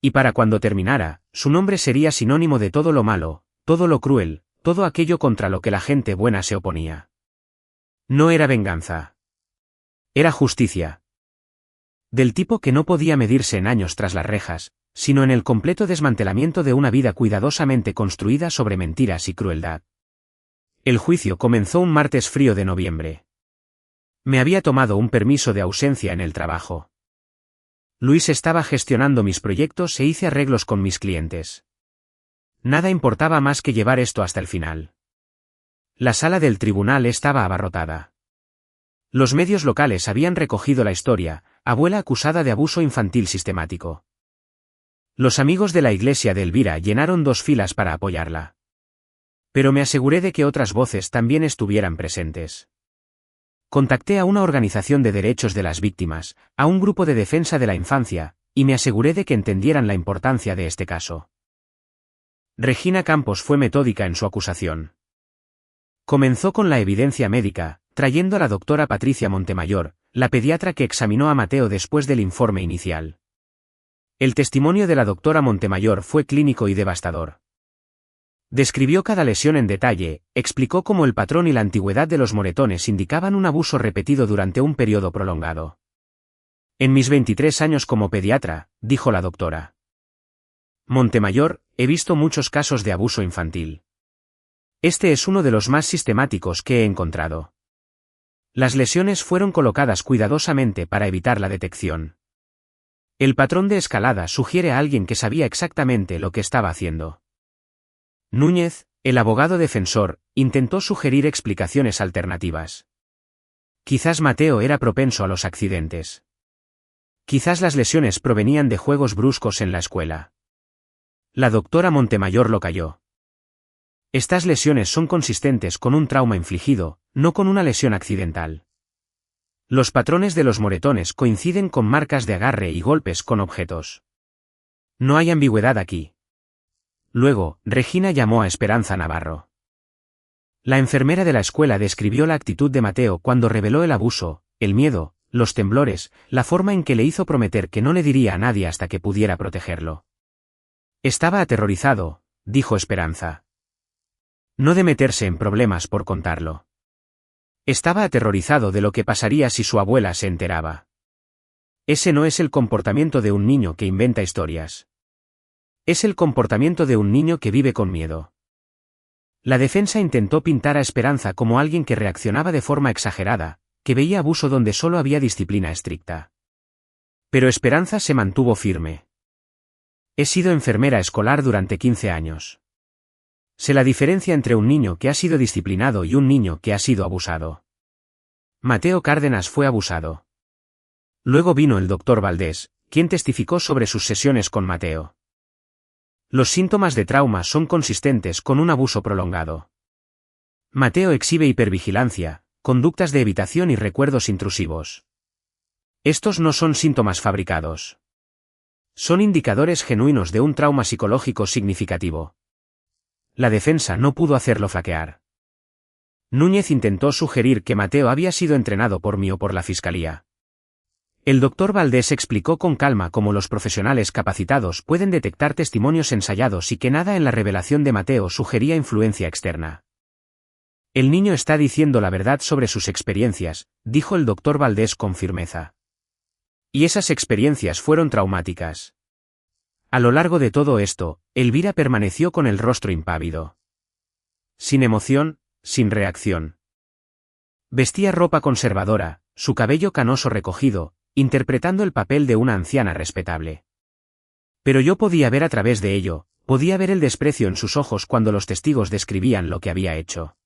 Y para cuando terminara, su nombre sería sinónimo de todo lo malo, todo lo cruel, todo aquello contra lo que la gente buena se oponía. No era venganza. Era justicia. Del tipo que no podía medirse en años tras las rejas, sino en el completo desmantelamiento de una vida cuidadosamente construida sobre mentiras y crueldad. El juicio comenzó un martes frío de noviembre. Me había tomado un permiso de ausencia en el trabajo. Luis estaba gestionando mis proyectos e hice arreglos con mis clientes. Nada importaba más que llevar esto hasta el final. La sala del tribunal estaba abarrotada. Los medios locales habían recogido la historia, abuela acusada de abuso infantil sistemático. Los amigos de la iglesia de Elvira llenaron 2 filas para apoyarla. Pero me aseguré de que otras voces también estuvieran presentes. Contacté a una organización de derechos de las víctimas, a un grupo de defensa de la infancia, y me aseguré de que entendieran la importancia de este caso. Regina Campos fue metódica en su acusación. Comenzó con la evidencia médica, trayendo a la doctora Patricia Montemayor, la pediatra que examinó a Mateo después del informe inicial. El testimonio de la doctora Montemayor fue clínico y devastador. Describió cada lesión en detalle, explicó cómo el patrón y la antigüedad de los moretones indicaban un abuso repetido durante un periodo prolongado. En mis 23 años como pediatra, dijo la doctora Montemayor, he visto muchos casos de abuso infantil. Este es uno de los más sistemáticos que he encontrado. Las lesiones fueron colocadas cuidadosamente para evitar la detección. El patrón de escalada sugiere a alguien que sabía exactamente lo que estaba haciendo. Núñez, el abogado defensor, intentó sugerir explicaciones alternativas. Quizás Mateo era propenso a los accidentes. Quizás las lesiones provenían de juegos bruscos en la escuela. La doctora Montemayor lo calló. Estas lesiones son consistentes con un trauma infligido, no con una lesión accidental. Los patrones de los moretones coinciden con marcas de agarre y golpes con objetos. No hay ambigüedad aquí. Luego, Regina llamó a Esperanza Navarro. La enfermera de la escuela describió la actitud de Mateo cuando reveló el abuso, el miedo, los temblores, la forma en que le hizo prometer que no le diría a nadie hasta que pudiera protegerlo. Estaba aterrorizado, dijo Esperanza. No de meterse en problemas por contarlo. Estaba aterrorizado de lo que pasaría si su abuela se enteraba. Ese no es el comportamiento de un niño que inventa historias. Es el comportamiento de un niño que vive con miedo. La defensa intentó pintar a Esperanza como alguien que reaccionaba de forma exagerada, que veía abuso donde solo había disciplina estricta. Pero Esperanza se mantuvo firme. He sido enfermera escolar durante 15 años. Sé la diferencia entre un niño que ha sido disciplinado y un niño que ha sido abusado. Mateo Cárdenas fue abusado. Luego vino el doctor Valdés, quien testificó sobre sus sesiones con Mateo. Los síntomas de trauma son consistentes con un abuso prolongado. Mateo exhibe hipervigilancia, conductas de evitación y recuerdos intrusivos. Estos no son síntomas fabricados. Son indicadores genuinos de un trauma psicológico significativo. La defensa no pudo hacerlo flaquear. Núñez intentó sugerir que Mateo había sido entrenado por mí o por la fiscalía. El doctor Valdés explicó con calma cómo los profesionales capacitados pueden detectar testimonios ensayados y que nada en la revelación de Mateo sugería influencia externa. El niño está diciendo la verdad sobre sus experiencias, dijo el doctor Valdés con firmeza. Y esas experiencias fueron traumáticas. A lo largo de todo esto, Elvira permaneció con el rostro impávido. Sin emoción, sin reacción. Vestía ropa conservadora, su cabello canoso recogido, interpretando el papel de una anciana respetable. Pero yo podía ver a través de ello, podía ver el desprecio en sus ojos cuando los testigos describían lo que había hecho.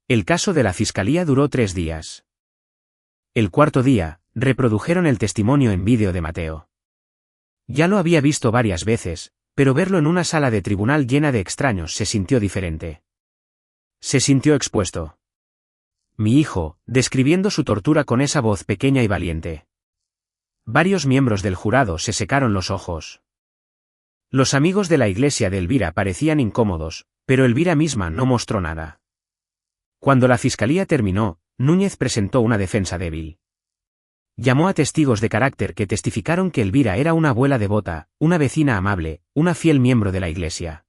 El caso de la fiscalía duró 3 días. El cuarto día, reprodujeron el testimonio en vídeo de Mateo. Ya lo había visto varias veces, pero verlo en una sala de tribunal llena de extraños se sintió diferente. Se sintió expuesto. Mi hijo, describiendo su tortura con esa voz pequeña y valiente. Varios miembros del jurado se secaron los ojos. Los amigos de la iglesia de Elvira parecían incómodos, pero Elvira misma no mostró nada. Cuando la fiscalía terminó, Núñez presentó una defensa débil. Llamó a testigos de carácter que testificaron que Elvira era una abuela devota, una vecina amable, una fiel miembro de la iglesia.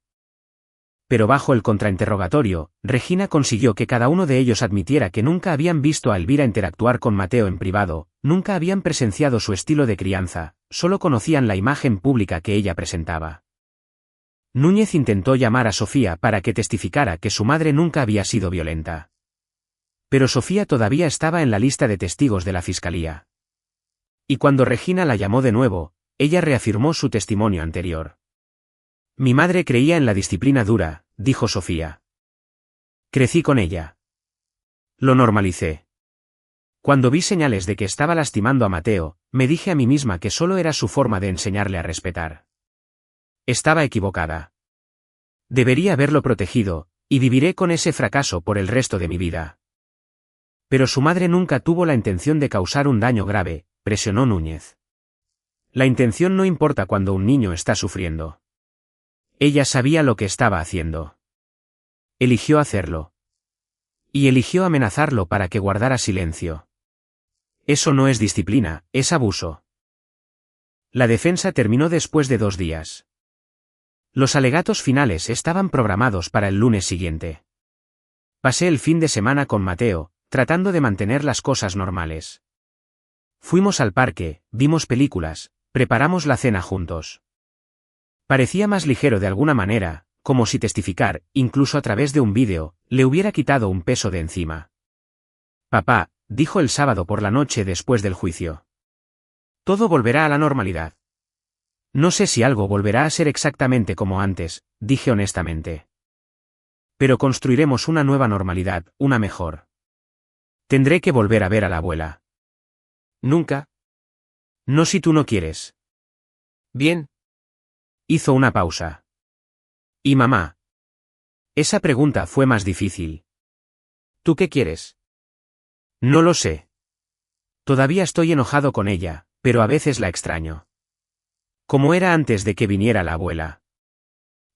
Pero bajo el contrainterrogatorio, Regina consiguió que cada uno de ellos admitiera que nunca habían visto a Elvira interactuar con Mateo en privado, nunca habían presenciado su estilo de crianza, solo conocían la imagen pública que ella presentaba. Núñez intentó llamar a Sofía para que testificara que su madre nunca había sido violenta. Pero Sofía todavía estaba en la lista de testigos de la fiscalía. Y cuando Regina la llamó de nuevo, ella reafirmó su testimonio anterior. Mi madre creía en la disciplina dura, dijo Sofía. Crecí con ella. Lo normalicé. Cuando vi señales de que estaba lastimando a Mateo, me dije a mí misma que solo era su forma de enseñarle a respetar. Estaba equivocada. Debería haberlo protegido, y viviré con ese fracaso por el resto de mi vida. Pero su madre nunca tuvo la intención de causar un daño grave, presionó Núñez. La intención no importa cuando un niño está sufriendo. Ella sabía lo que estaba haciendo. Eligió hacerlo. Y eligió amenazarlo para que guardara silencio. Eso no es disciplina, es abuso. La defensa terminó después de 2 días. Los alegatos finales estaban programados para el lunes siguiente. Pasé el fin de semana con Mateo, tratando de mantener las cosas normales. Fuimos al parque, vimos películas, preparamos la cena juntos. Parecía más ligero de alguna manera, como si testificar, incluso a través de un vídeo, le hubiera quitado un peso de encima. Papá, dijo el sábado por la noche después del juicio. Todo volverá a la normalidad. No sé si algo volverá a ser exactamente como antes, dije honestamente. Pero construiremos una nueva normalidad, una mejor. Tendré que volver a ver a la abuela. ¿Nunca? No si tú no quieres. Bien. Hizo una pausa. ¿Y mamá? Esa pregunta fue más difícil. ¿Tú qué quieres? No lo sé. Todavía estoy enojado con ella, pero a veces la extraño. Como era antes de que viniera la abuela.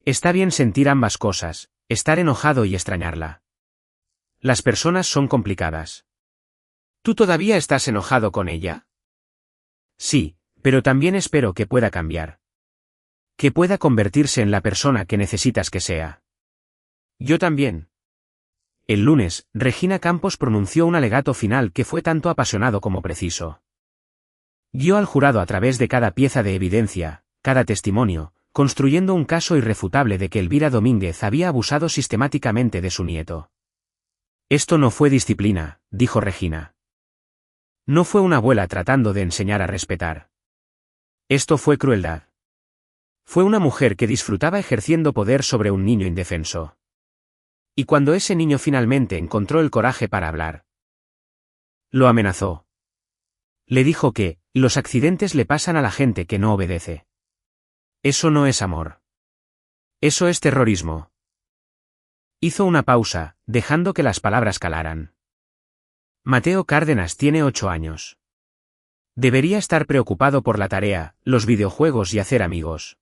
Está bien sentir ambas cosas, estar enojado y extrañarla. Las personas son complicadas. ¿Tú todavía estás enojado con ella? Sí, pero también espero que pueda cambiar. Que pueda convertirse en la persona que necesitas que sea. Yo también. El lunes, Regina Campos pronunció un alegato final que fue tanto apasionado como preciso. Guió al jurado a través de cada pieza de evidencia, cada testimonio, construyendo un caso irrefutable de que Elvira Domínguez había abusado sistemáticamente de su nieto. Esto no fue disciplina, dijo Regina. No fue una abuela tratando de enseñar a respetar. Esto fue crueldad. Fue una mujer que disfrutaba ejerciendo poder sobre un niño indefenso. Y cuando ese niño finalmente encontró el coraje para hablar, lo amenazó. Le dijo que, los accidentes le pasan a la gente que no obedece. Eso no es amor. Eso es terrorismo. Hizo una pausa, dejando que las palabras calaran. Mateo Cárdenas tiene 8 años. Debería estar preocupado por la tarea, los videojuegos y hacer amigos.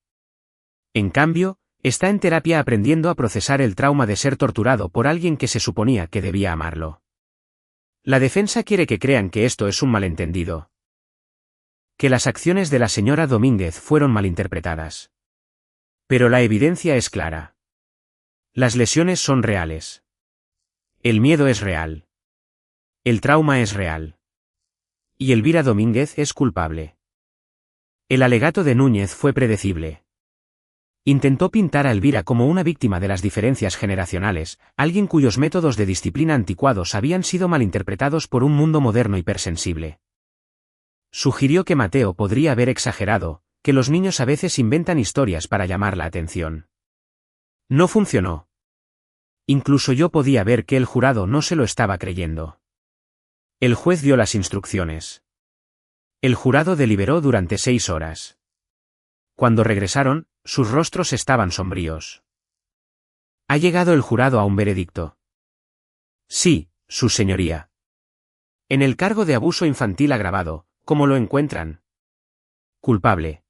En cambio, está en terapia aprendiendo a procesar el trauma de ser torturado por alguien que se suponía que debía amarlo. La defensa quiere que crean que esto es un malentendido. Que las acciones de la señora Domínguez fueron malinterpretadas. Pero la evidencia es clara. Las lesiones son reales. El miedo es real. El trauma es real. Y Elvira Domínguez es culpable. El alegato de Núñez fue predecible. Intentó pintar a Elvira como una víctima de las diferencias generacionales, alguien cuyos métodos de disciplina anticuados habían sido malinterpretados por un mundo moderno hipersensible. Sugirió que Mateo podría haber exagerado, que los niños a veces inventan historias para llamar la atención. No funcionó. Incluso yo podía ver que el jurado no se lo estaba creyendo. El juez dio las instrucciones. El jurado deliberó durante 6 horas. Cuando regresaron, sus rostros estaban sombríos. ¿Ha llegado el jurado a un veredicto? Sí, su señoría. En el cargo de abuso infantil agravado, ¿cómo lo encuentran? Culpable.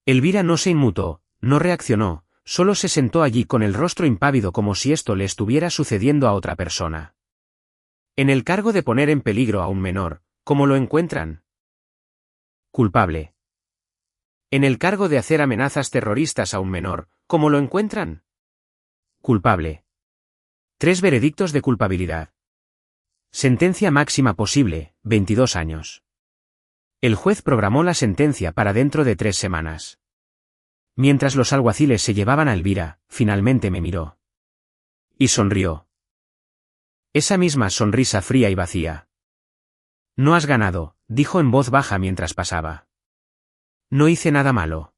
Elvira no se inmutó, no reaccionó, solo se sentó allí con el rostro impávido como si esto le estuviera sucediendo a otra persona. En el cargo de poner en peligro a un menor, ¿cómo lo encuentran? Culpable. En el cargo de hacer amenazas terroristas a un menor, ¿cómo lo encuentran? Culpable. 3 veredictos de culpabilidad. Sentencia máxima posible, 22 años. El juez programó la sentencia para dentro de 3 semanas. Mientras los alguaciles se llevaban a Elvira, finalmente me miró. Y sonrió. Esa misma sonrisa fría y vacía. No has ganado, dijo en voz baja mientras pasaba. No hice nada malo.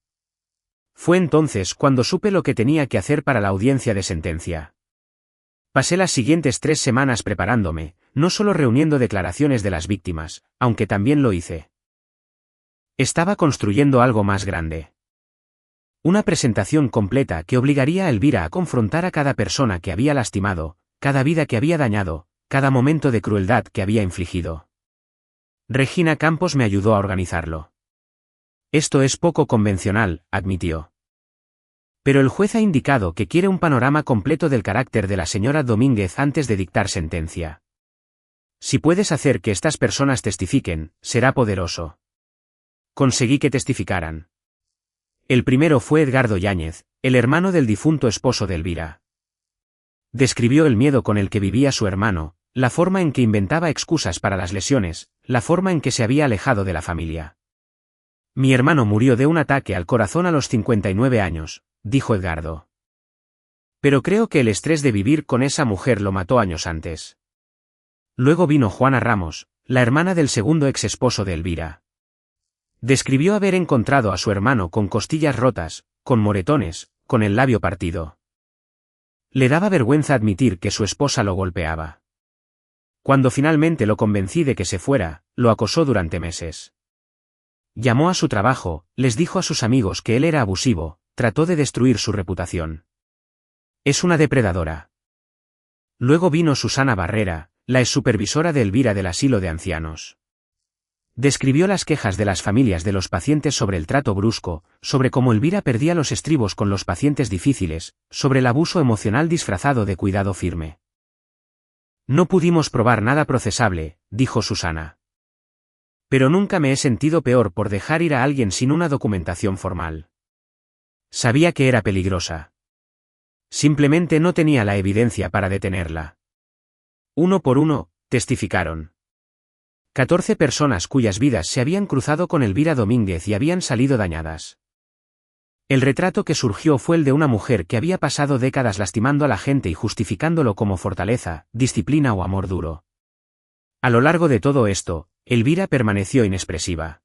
Fue entonces cuando supe lo que tenía que hacer para la audiencia de sentencia. Pasé las siguientes 3 semanas preparándome, no solo reuniendo declaraciones de las víctimas, aunque también lo hice. Estaba construyendo algo más grande. Una presentación completa que obligaría a Elvira a confrontar a cada persona que había lastimado, cada vida que había dañado, cada momento de crueldad que había infligido. Regina Campos me ayudó a organizarlo. Esto es poco convencional, admitió. Pero el juez ha indicado que quiere un panorama completo del carácter de la señora Domínguez antes de dictar sentencia. Si puedes hacer que estas personas testifiquen, será poderoso. Conseguí que testificaran. El primero fue Edgardo Yáñez, el hermano del difunto esposo de Elvira. Describió el miedo con el que vivía su hermano, la forma en que inventaba excusas para las lesiones, la forma en que se había alejado de la familia. Mi hermano murió de un ataque al corazón a los 59 años, dijo Edgardo. Pero creo que el estrés de vivir con esa mujer lo mató años antes. Luego vino Juana Ramos, la hermana del segundo ex esposo de Elvira. Describió haber encontrado a su hermano con costillas rotas, con moretones, con el labio partido. Le daba vergüenza admitir que su esposa lo golpeaba. Cuando finalmente lo convencí de que se fuera, lo acosó durante meses. Llamó a su trabajo, les dijo a sus amigos que él era abusivo, trató de destruir su reputación. Es una depredadora. Luego vino Susana Barrera, la exsupervisora de Elvira del asilo de ancianos. Describió las quejas de las familias de los pacientes sobre el trato brusco, sobre cómo Elvira perdía los estribos con los pacientes difíciles, sobre el abuso emocional disfrazado de cuidado firme. No pudimos probar nada procesable, dijo Susana. Pero nunca me he sentido peor por dejar ir a alguien sin una documentación formal. Sabía que era peligrosa. Simplemente no tenía la evidencia para detenerla. Uno por uno, testificaron. 14 personas cuyas vidas se habían cruzado con Elvira Domínguez y habían salido dañadas. El retrato que surgió fue el de una mujer que había pasado décadas lastimando a la gente y justificándolo como fortaleza, disciplina o amor duro. A lo largo de todo esto, Elvira permaneció inexpresiva.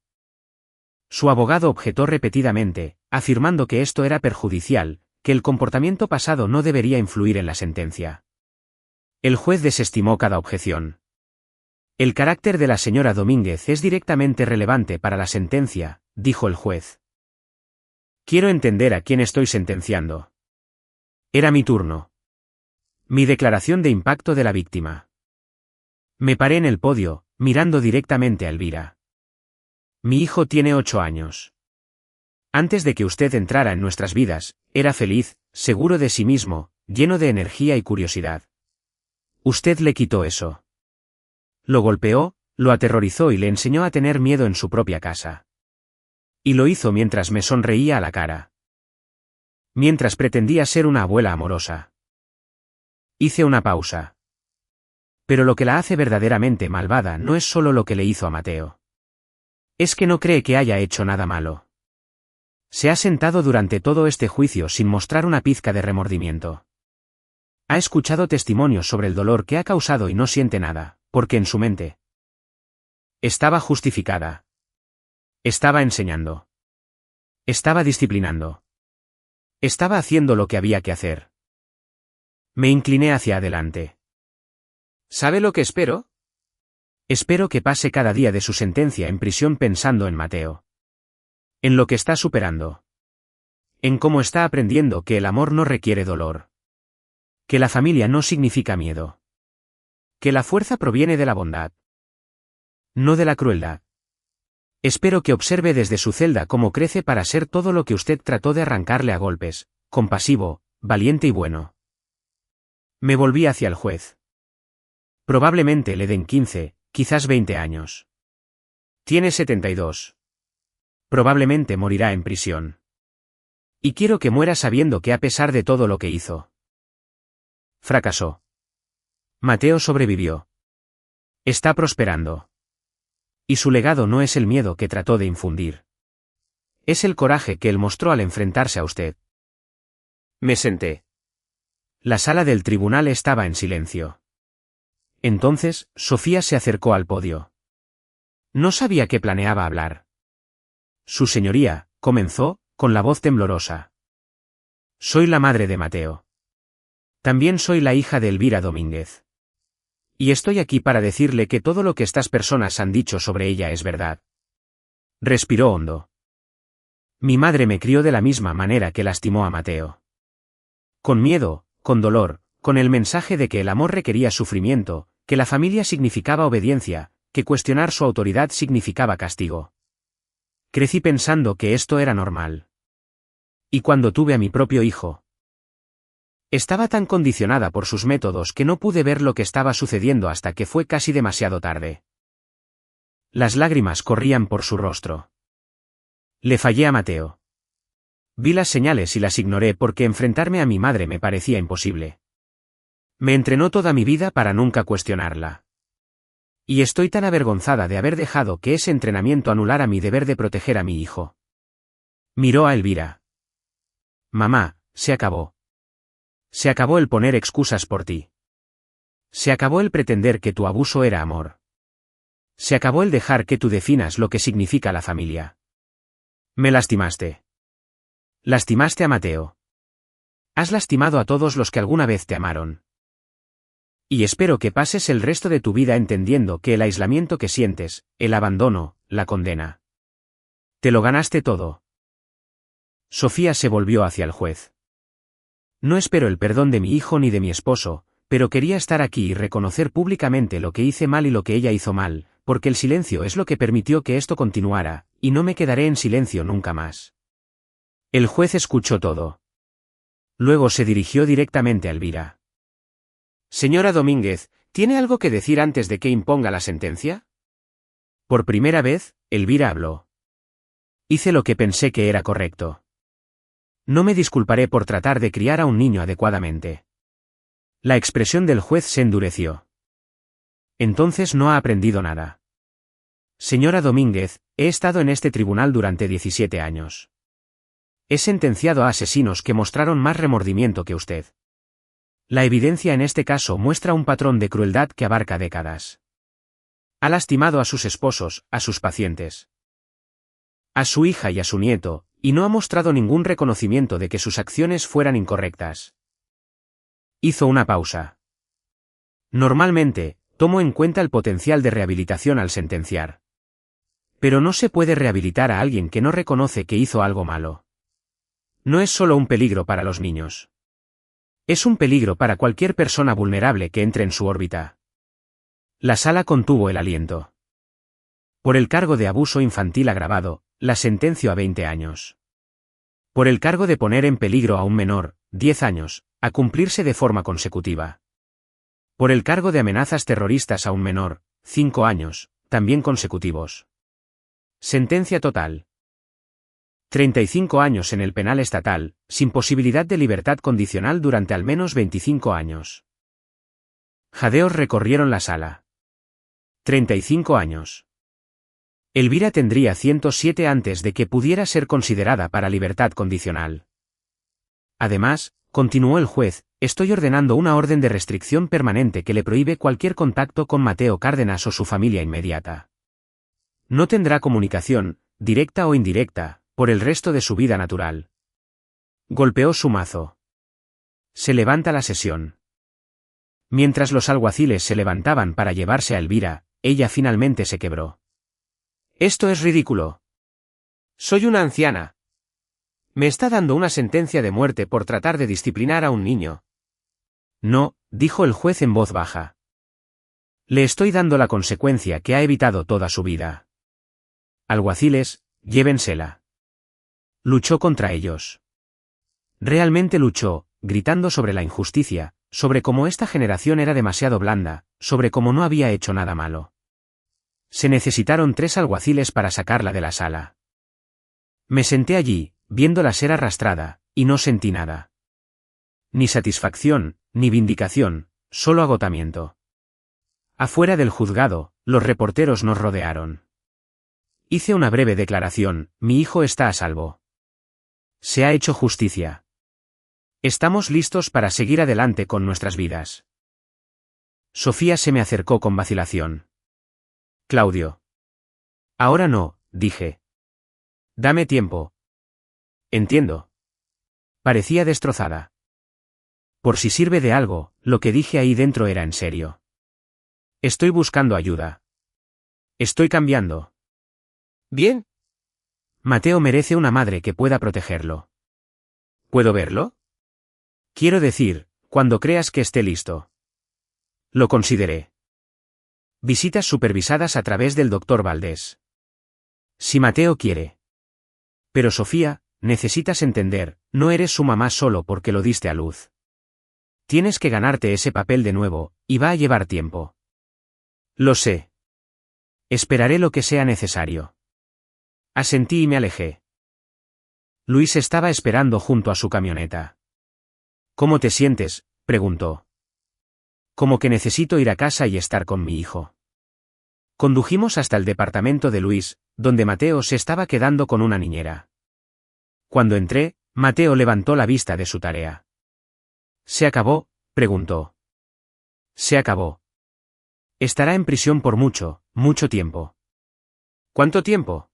Su abogado objetó repetidamente, afirmando que esto era perjudicial, que el comportamiento pasado no debería influir en la sentencia. El juez desestimó cada objeción. El carácter de la señora Domínguez es directamente relevante para la sentencia, dijo el juez. Quiero entender a quién estoy sentenciando. Era mi turno. Mi declaración de impacto de la víctima. Me paré en el podio, mirando directamente a Elvira. Mi hijo tiene 8 años. Antes de que usted entrara en nuestras vidas, era feliz, seguro de sí mismo, lleno de energía y curiosidad. Usted le quitó eso. Lo golpeó, lo aterrorizó y le enseñó a tener miedo en su propia casa. Y lo hizo mientras me sonreía a la cara. Mientras pretendía ser una abuela amorosa. Hice una pausa. Pero lo que la hace verdaderamente malvada no es solo lo que le hizo a Mateo. Es que no cree que haya hecho nada malo. Se ha sentado durante todo este juicio sin mostrar una pizca de remordimiento. Ha escuchado testimonios sobre el dolor que ha causado y no siente nada, porque en su mente estaba justificada. Estaba enseñando. Estaba disciplinando. Estaba haciendo lo que había que hacer. Me incliné hacia adelante. ¿Sabe lo que espero? Espero que pase cada día de su sentencia en prisión pensando en Mateo. En lo que está superando. En cómo está aprendiendo que el amor no requiere dolor. Que la familia no significa miedo. Que la fuerza proviene de la bondad. No de la crueldad. Espero que observe desde su celda cómo crece para ser todo lo que usted trató de arrancarle a golpes, compasivo, valiente y bueno. Me volví hacia el juez. Probablemente le den 15, quizás 20 años. Tiene 72. Probablemente morirá en prisión. Y quiero que muera sabiendo que a pesar de todo lo que hizo, fracasó. Mateo sobrevivió. Está prosperando. Y su legado no es el miedo que trató de infundir. Es el coraje que él mostró al enfrentarse a usted. Me senté. La sala del tribunal estaba en silencio. Entonces, Sofía se acercó al podio. No sabía que planeaba hablar. Su señoría, comenzó, con la voz temblorosa. Soy la madre de Mateo. También soy la hija de Elvira Domínguez. Y estoy aquí para decirle que todo lo que estas personas han dicho sobre ella es verdad. Respiró hondo. Mi madre me crió de la misma manera que lastimó a Mateo. Con miedo, con dolor, con el mensaje de que el amor requería sufrimiento, que la familia significaba obediencia, que cuestionar su autoridad significaba castigo. Crecí pensando que esto era normal. Y cuando tuve a mi propio hijo, estaba tan condicionada por sus métodos que no pude ver lo que estaba sucediendo hasta que fue casi demasiado tarde. Las lágrimas corrían por su rostro. Le fallé a Mateo. Vi las señales y las ignoré porque enfrentarme a mi madre me parecía imposible. Me entrenó toda mi vida para nunca cuestionarla. Y estoy tan avergonzada de haber dejado que ese entrenamiento anulara mi deber de proteger a mi hijo. Miró a Elvira. Mamá, se acabó. Se acabó el poner excusas por ti. Se acabó el pretender que tu abuso era amor. Se acabó el dejar que tú definas lo que significa la familia. Me lastimaste. Lastimaste a Mateo. Has lastimado a todos los que alguna vez te amaron. Y espero que pases el resto de tu vida entendiendo que el aislamiento que sientes, el abandono, la condena. Te lo ganaste todo. Sofía se volvió hacia el juez. No espero el perdón de mi hijo ni de mi esposo, pero quería estar aquí y reconocer públicamente lo que hice mal y lo que ella hizo mal, porque el silencio es lo que permitió que esto continuara, y no me quedaré en silencio nunca más. El juez escuchó todo. Luego se dirigió directamente a Elvira. Señora Domínguez, ¿tiene algo que decir antes de que imponga la sentencia? Por primera vez, Elvira habló. Hice lo que pensé que era correcto. No me disculparé por tratar de criar a un niño adecuadamente. La expresión del juez se endureció. Entonces no ha aprendido nada. Señora Domínguez, he estado en este tribunal durante 17 años. He sentenciado a asesinos que mostraron más remordimiento que usted. La evidencia en este caso muestra un patrón de crueldad que abarca décadas. Ha lastimado a sus esposos, a sus pacientes, a su hija y a su nieto, y no ha mostrado ningún reconocimiento de que sus acciones fueran incorrectas. Hizo una pausa. Normalmente, tomo en cuenta el potencial de rehabilitación al sentenciar. Pero no se puede rehabilitar a alguien que no reconoce que hizo algo malo. No es solo un peligro para los niños. Es un peligro para cualquier persona vulnerable que entre en su órbita. La sala contuvo el aliento. Por el cargo de abuso infantil agravado, la sentencio a 20 años. Por el cargo de poner en peligro a un menor, 10 años, a cumplirse de forma consecutiva. Por el cargo de amenazas terroristas a un menor, 5 años, también consecutivos. Sentencia total. 35 años en el penal estatal, sin posibilidad de libertad condicional durante al menos 25 años. Jadeos recorrieron la sala. 35 años. Elvira tendría 107 antes de que pudiera ser considerada para libertad condicional. Además, continuó el juez, estoy ordenando una orden de restricción permanente que le prohíbe cualquier contacto con Mateo Cárdenas o su familia inmediata. No tendrá comunicación, directa o indirecta, por el resto de su vida natural. Golpeó su mazo. Se levanta la sesión. Mientras los alguaciles se levantaban para llevarse a Elvira, ella finalmente se quebró. Esto es ridículo. Soy una anciana. Me está dando una sentencia de muerte por tratar de disciplinar a un niño. No, dijo el juez en voz baja. Le estoy dando la consecuencia que ha evitado toda su vida. Alguaciles, llévensela. Luchó contra ellos. Realmente luchó, gritando sobre la injusticia, sobre cómo esta generación era demasiado blanda, sobre cómo no había hecho nada malo. Se necesitaron 3 alguaciles para sacarla de la sala. Me senté allí, viéndola ser arrastrada, y no sentí nada. Ni satisfacción, ni vindicación, solo agotamiento. Afuera del juzgado, los reporteros nos rodearon. Hice una breve declaración: mi hijo está a salvo. Se ha hecho justicia. Estamos listos para seguir adelante con nuestras vidas. Sofía se me acercó con vacilación. Claudio. Ahora no, dije. Dame tiempo. Entiendo. Parecía destrozada. Por si sirve de algo, lo que dije ahí dentro era en serio. Estoy buscando ayuda. Estoy cambiando. Bien. Mateo merece una madre que pueda protegerlo. ¿Puedo verlo? Quiero decir, cuando creas que esté listo. Lo consideré. Visitas supervisadas a través del Dr. Valdés. Si Mateo quiere. Pero Sofía, necesitas entender, no eres su mamá solo porque lo diste a luz. Tienes que ganarte ese papel de nuevo, y va a llevar tiempo. Lo sé. Esperaré lo que sea necesario. Asentí y me alejé. Luis estaba esperando junto a su camioneta. ¿Cómo te sientes?, preguntó. Como que necesito ir a casa y estar con mi hijo. Condujimos hasta el departamento de Luis, donde Mateo se estaba quedando con una niñera. Cuando entré, Mateo levantó la vista de su tarea. ¿Se acabó?, preguntó. Se acabó. Estará en prisión por mucho, mucho tiempo. ¿Cuánto tiempo?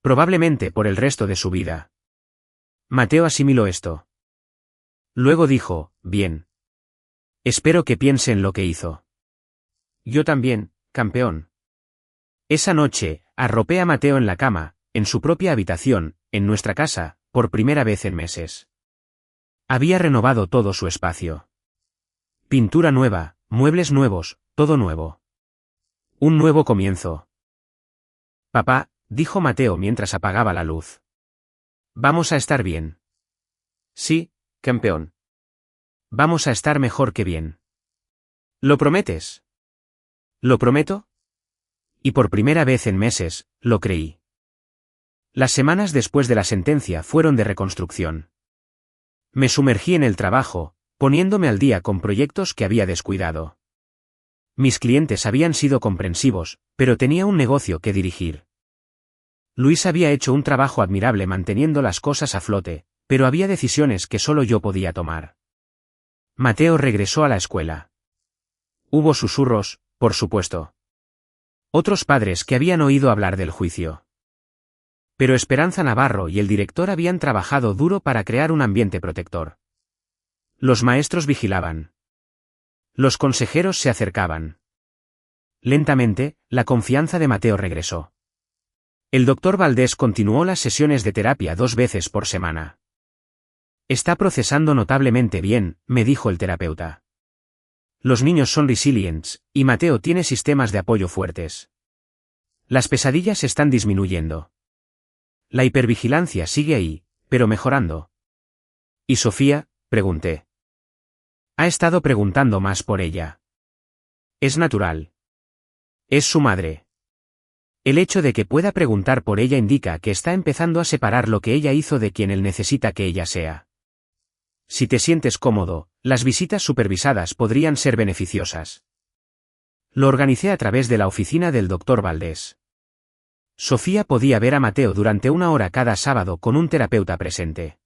Probablemente por el resto de su vida. Mateo asimiló esto. Luego dijo: bien. Espero que piense en lo que hizo. Yo también, campeón. Esa noche, arropé a Mateo en la cama, en su propia habitación, en nuestra casa, por primera vez en meses. Había renovado todo su espacio. Pintura nueva, muebles nuevos, todo nuevo. Un nuevo comienzo. Papá, dijo Mateo mientras apagaba la luz. Vamos a estar bien. Sí, campeón. Vamos a estar mejor que bien. ¿Lo prometes? ¿Lo prometo? Y por primera vez en meses, lo creí. Las semanas después de la sentencia fueron de reconstrucción. Me sumergí en el trabajo, poniéndome al día con proyectos que había descuidado. Mis clientes habían sido comprensivos, pero tenía un negocio que dirigir. Luis había hecho un trabajo admirable manteniendo las cosas a flote, pero había decisiones que solo yo podía tomar. Mateo regresó a la escuela. Hubo susurros, por supuesto. Otros padres que habían oído hablar del juicio. Pero Esperanza Navarro y el director habían trabajado duro para crear un ambiente protector. Los maestros vigilaban. Los consejeros se acercaban. Lentamente, la confianza de Mateo regresó. El Dr. Valdés continuó las sesiones de terapia 2 veces por semana. Está procesando notablemente bien, me dijo el terapeuta. Los niños son resilientes, y Mateo tiene sistemas de apoyo fuertes. Las pesadillas están disminuyendo. La hipervigilancia sigue ahí, pero mejorando. ¿Y Sofía?, pregunté. Ha estado preguntando más por ella. Es natural. Es su madre. El hecho de que pueda preguntar por ella indica que está empezando a separar lo que ella hizo de quien él necesita que ella sea. Si te sientes cómodo, las visitas supervisadas podrían ser beneficiosas. Lo organicé a través de la oficina del Dr. Valdés. Sofía podía ver a Mateo durante 1 hora cada sábado con un terapeuta presente.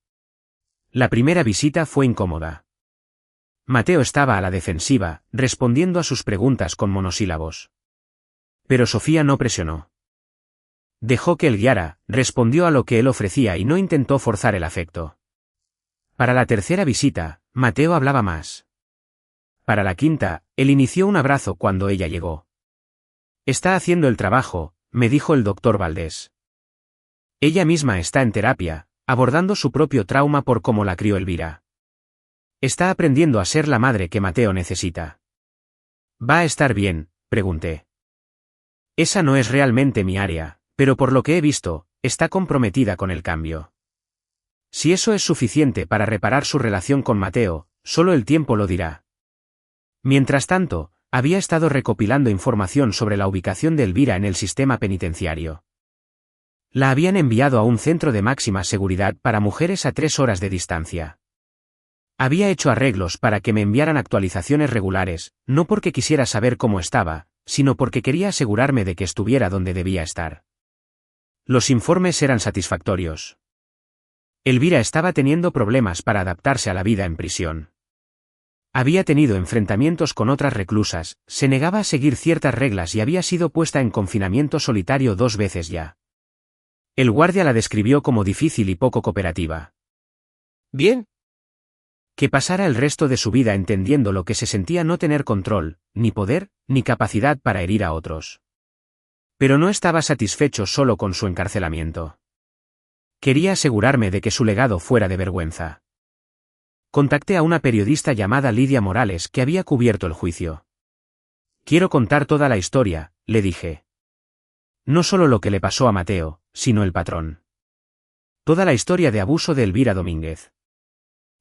La primera visita fue incómoda. Mateo estaba a la defensiva, respondiendo a sus preguntas con monosílabos. Pero Sofía no presionó. Dejó que él guiara, respondió a lo que él ofrecía y no intentó forzar el afecto. Para la tercera visita, Mateo hablaba más. Para la quinta, él inició un abrazo cuando ella llegó. Está haciendo el trabajo, me dijo el Dr. Valdés. Ella misma está en terapia, abordando su propio trauma por cómo la crió Elvira. Está aprendiendo a ser la madre que Mateo necesita. ¿Va a estar bien?, pregunté. Esa no es realmente mi área, pero por lo que he visto, está comprometida con el cambio. Si eso es suficiente para reparar su relación con Mateo, solo el tiempo lo dirá. Mientras tanto, había estado recopilando información sobre la ubicación de Elvira en el sistema penitenciario. La habían enviado a un centro de máxima seguridad para mujeres a 3 horas de distancia. Había hecho arreglos para que me enviaran actualizaciones regulares, no porque quisiera saber cómo estaba, sino porque quería asegurarme de que estuviera donde debía estar. Los informes eran satisfactorios. Elvira estaba teniendo problemas para adaptarse a la vida en prisión. Había tenido enfrentamientos con otras reclusas, se negaba a seguir ciertas reglas y había sido puesta en confinamiento solitario 2 veces ya. El guardia la describió como difícil y poco cooperativa. Bien. Que pasara el resto de su vida entendiendo lo que se sentía no tener control, ni poder, ni capacidad para herir a otros. Pero no estaba satisfecho solo con su encarcelamiento. Quería asegurarme de que su legado fuera de vergüenza. Contacté a una periodista llamada Lidia Morales que había cubierto el juicio. Quiero contar toda la historia, le dije. No solo lo que le pasó a Mateo, sino el patrón. Toda la historia de abuso de Elvira Domínguez.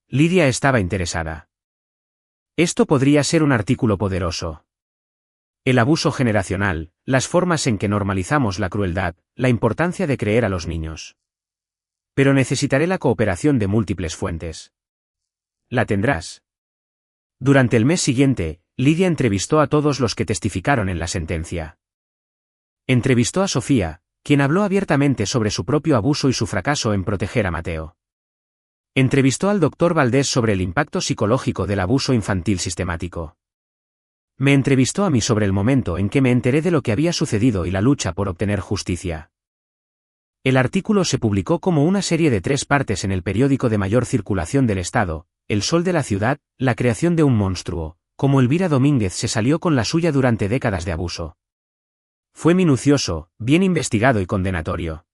Lidia estaba interesada. Esto podría ser un artículo poderoso. El abuso generacional, las formas en que normalizamos la crueldad, la importancia de creer a los niños. Pero necesitaré la cooperación de múltiples fuentes. ¿La tendrás? Durante el mes siguiente, Lidia entrevistó a todos los que testificaron en la sentencia. Entrevistó a Sofía, quien habló abiertamente sobre su propio abuso y su fracaso en proteger a Mateo. Entrevistó al doctor Valdés sobre el impacto psicológico del abuso infantil sistemático. Me entrevistó a mí sobre el momento en que me enteré de lo que había sucedido y la lucha por obtener justicia. El artículo se publicó como una serie de 3 partes en el periódico de mayor circulación del estado, El Sol de la Ciudad, la creación de un monstruo, como Elvira Domínguez se salió con la suya durante décadas de abuso. Fue minucioso, bien investigado y condenatorio.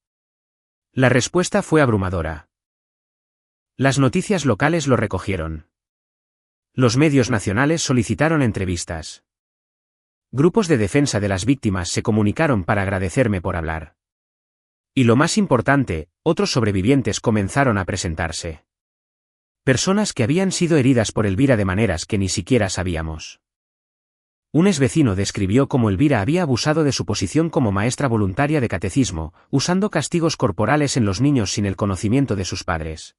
La respuesta fue abrumadora. Las noticias locales lo recogieron. Los medios nacionales solicitaron entrevistas. Grupos de defensa de las víctimas se comunicaron para agradecerme por hablar. Y lo más importante, otros sobrevivientes comenzaron a presentarse. Personas que habían sido heridas por Elvira de maneras que ni siquiera sabíamos. Un exvecino describió cómo Elvira había abusado de su posición como maestra voluntaria de catecismo, usando castigos corporales en los niños sin el conocimiento de sus padres.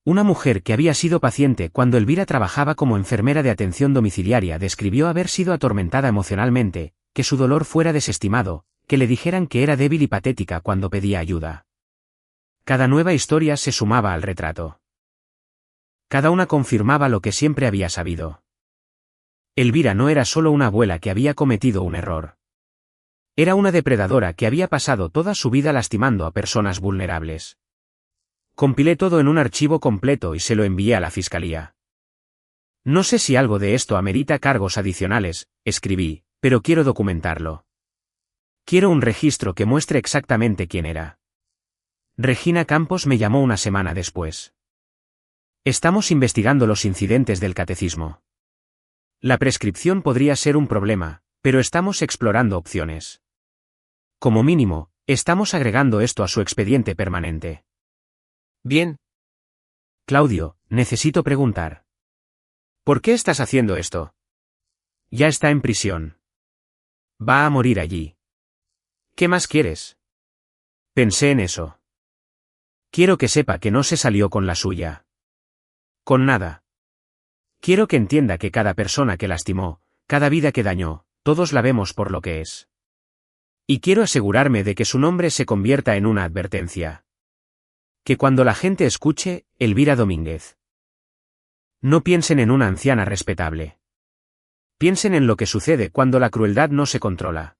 Una mujer que había sido paciente cuando Elvira trabajaba como enfermera de atención domiciliaria describió haber sido atormentada emocionalmente, que su dolor fuera desestimado, que le dijeran que era débil y patética cuando pedía ayuda. Cada nueva historia se sumaba al retrato. Cada una confirmaba lo que siempre había sabido. Elvira no era solo una abuela que había cometido un error. Era una depredadora que había pasado toda su vida lastimando a personas vulnerables. Compilé todo en un archivo completo y se lo envié a la fiscalía. No sé si algo de esto amerita cargos adicionales, escribí, pero quiero documentarlo. Quiero un registro que muestre exactamente quién era. Regina Campos me llamó una semana después. Estamos investigando los incidentes del catecismo. La prescripción podría ser un problema, pero estamos explorando opciones. Como mínimo, estamos agregando esto a su expediente permanente. Bien. Claudio, necesito preguntar. ¿Por qué estás haciendo esto? Ya está en prisión. Va a morir allí. ¿Qué más quieres? Pensé en eso. Quiero que sepa que no se salió con la suya. Con nada. Quiero que entienda que cada persona que lastimó, cada vida que dañó, todos la vemos por lo que es. Y quiero asegurarme de que su nombre se convierta en una advertencia. Que cuando la gente escuche, Elvira Domínguez. No piensen en una anciana respetable. Piensen en lo que sucede cuando la crueldad no se controla.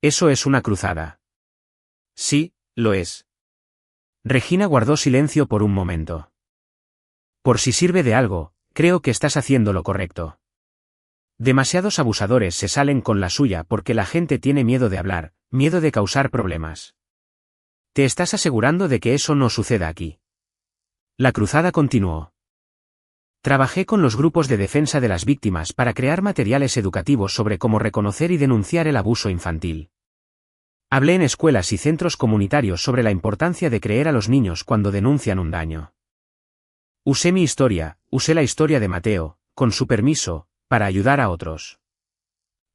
Eso es una cruzada. Sí, lo es. Regina guardó silencio por un momento. Por si sirve de algo, creo que estás haciendo lo correcto. Demasiados abusadores se salen con la suya porque la gente tiene miedo de hablar, miedo de causar problemas. ¿Te estás asegurando de que eso no suceda aquí? La cruzada continuó. Trabajé con los grupos de defensa de las víctimas para crear materiales educativos sobre cómo reconocer y denunciar el abuso infantil. Hablé en escuelas y centros comunitarios sobre la importancia de creer a los niños cuando denuncian un daño. Usé la historia de Mateo, con su permiso, para ayudar a otros.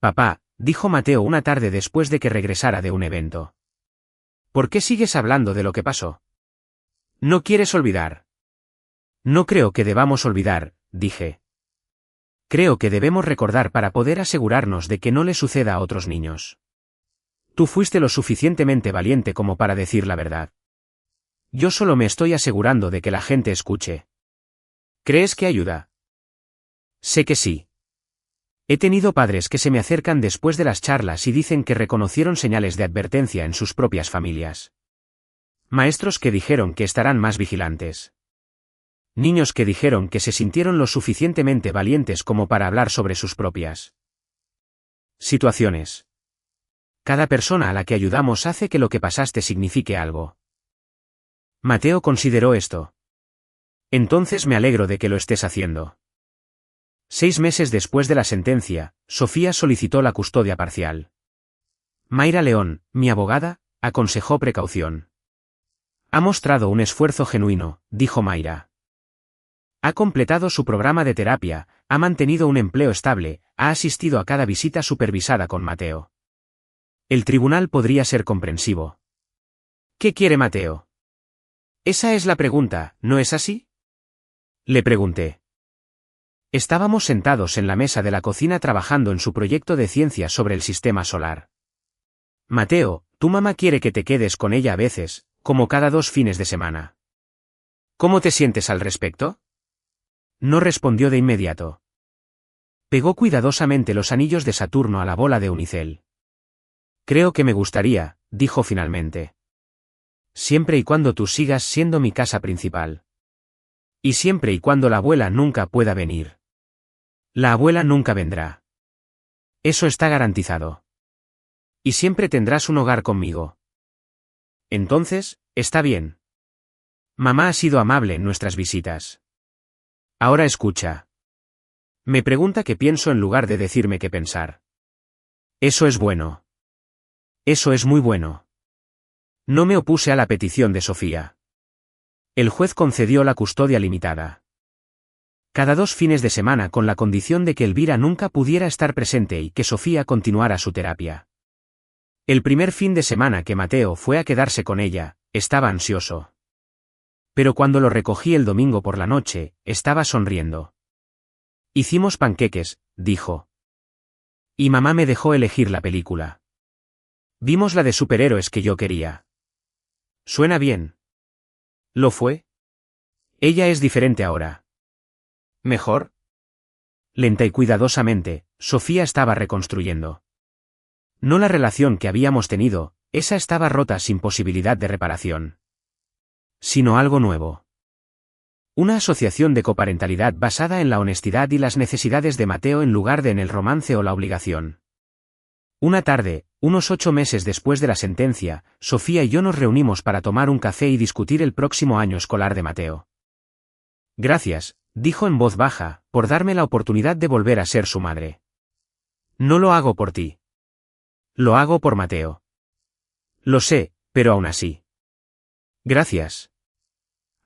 Papá, dijo Mateo una tarde después de que regresara de un evento. ¿Por qué sigues hablando de lo que pasó? ¿No quieres olvidar? No creo que debamos olvidar, dije. Creo que debemos recordar para poder asegurarnos de que no le suceda a otros niños. Tú fuiste lo suficientemente valiente como para decir la verdad. Yo solo me estoy asegurando de que la gente escuche. ¿Crees que ayuda? Sé que sí. He tenido padres que se me acercan después de las charlas y dicen que reconocieron señales de advertencia en sus propias familias. Maestros que dijeron que estarán más vigilantes. Niños que dijeron que se sintieron lo suficientemente valientes como para hablar sobre sus propias situaciones. Cada persona a la que ayudamos hace que lo que pasaste signifique algo. Mateo consideró esto. Entonces me alegro de que lo estés haciendo. 6 meses después de la sentencia, Sofía solicitó la custodia parcial. Mayra León, mi abogada, aconsejó precaución. Ha mostrado un esfuerzo genuino, dijo Mayra. Ha completado su programa de terapia, ha mantenido un empleo estable, ha asistido a cada visita supervisada con Mateo. El tribunal podría ser comprensivo. ¿Qué quiere Mateo? Esa es la pregunta, ¿no es así? Le pregunté. Estábamos sentados en la mesa de la cocina trabajando en su proyecto de ciencia sobre el sistema solar. Mateo, tu mamá quiere que te quedes con ella a veces, como cada 2 fines de semana. ¿Cómo te sientes al respecto? No respondió de inmediato. Pegó cuidadosamente los anillos de Saturno a la bola de unicel. Creo que me gustaría, dijo finalmente. Siempre y cuando tú sigas siendo mi casa principal. Y siempre y cuando la abuela nunca pueda venir. La abuela nunca vendrá. Eso está garantizado. Y siempre tendrás un hogar conmigo. Entonces, está bien. Mamá ha sido amable en nuestras visitas. Ahora escucha. Me pregunta qué pienso en lugar de decirme qué pensar. Eso es bueno. Eso es muy bueno. No me opuse a la petición de Sofía. El juez concedió la custodia limitada. Cada 2 fines de semana con la condición de que Elvira nunca pudiera estar presente y que Sofía continuara su terapia. El primer fin de semana que Mateo fue a quedarse con ella, estaba ansioso. Pero cuando lo recogí el domingo por la noche, estaba sonriendo. Hicimos panqueques, dijo. Y mamá me dejó elegir la película. Vimos la de superhéroes que yo quería. ¿Suena bien? ¿Lo fue? Ella es diferente ahora. ¿Mejor? Lenta y cuidadosamente, Sofía estaba reconstruyendo. No la relación que habíamos tenido, esa estaba rota sin posibilidad de reparación. Sino algo nuevo. Una asociación de coparentalidad basada en la honestidad y las necesidades de Mateo en lugar de en el romance o la obligación. Una tarde, unos 8 meses después de la sentencia, Sofía y yo nos reunimos para tomar un café y discutir el próximo año escolar de Mateo. Gracias, dijo en voz baja, por darme la oportunidad de volver a ser su madre. No lo hago por ti. Lo hago por Mateo. Lo sé, pero aún así. Gracias.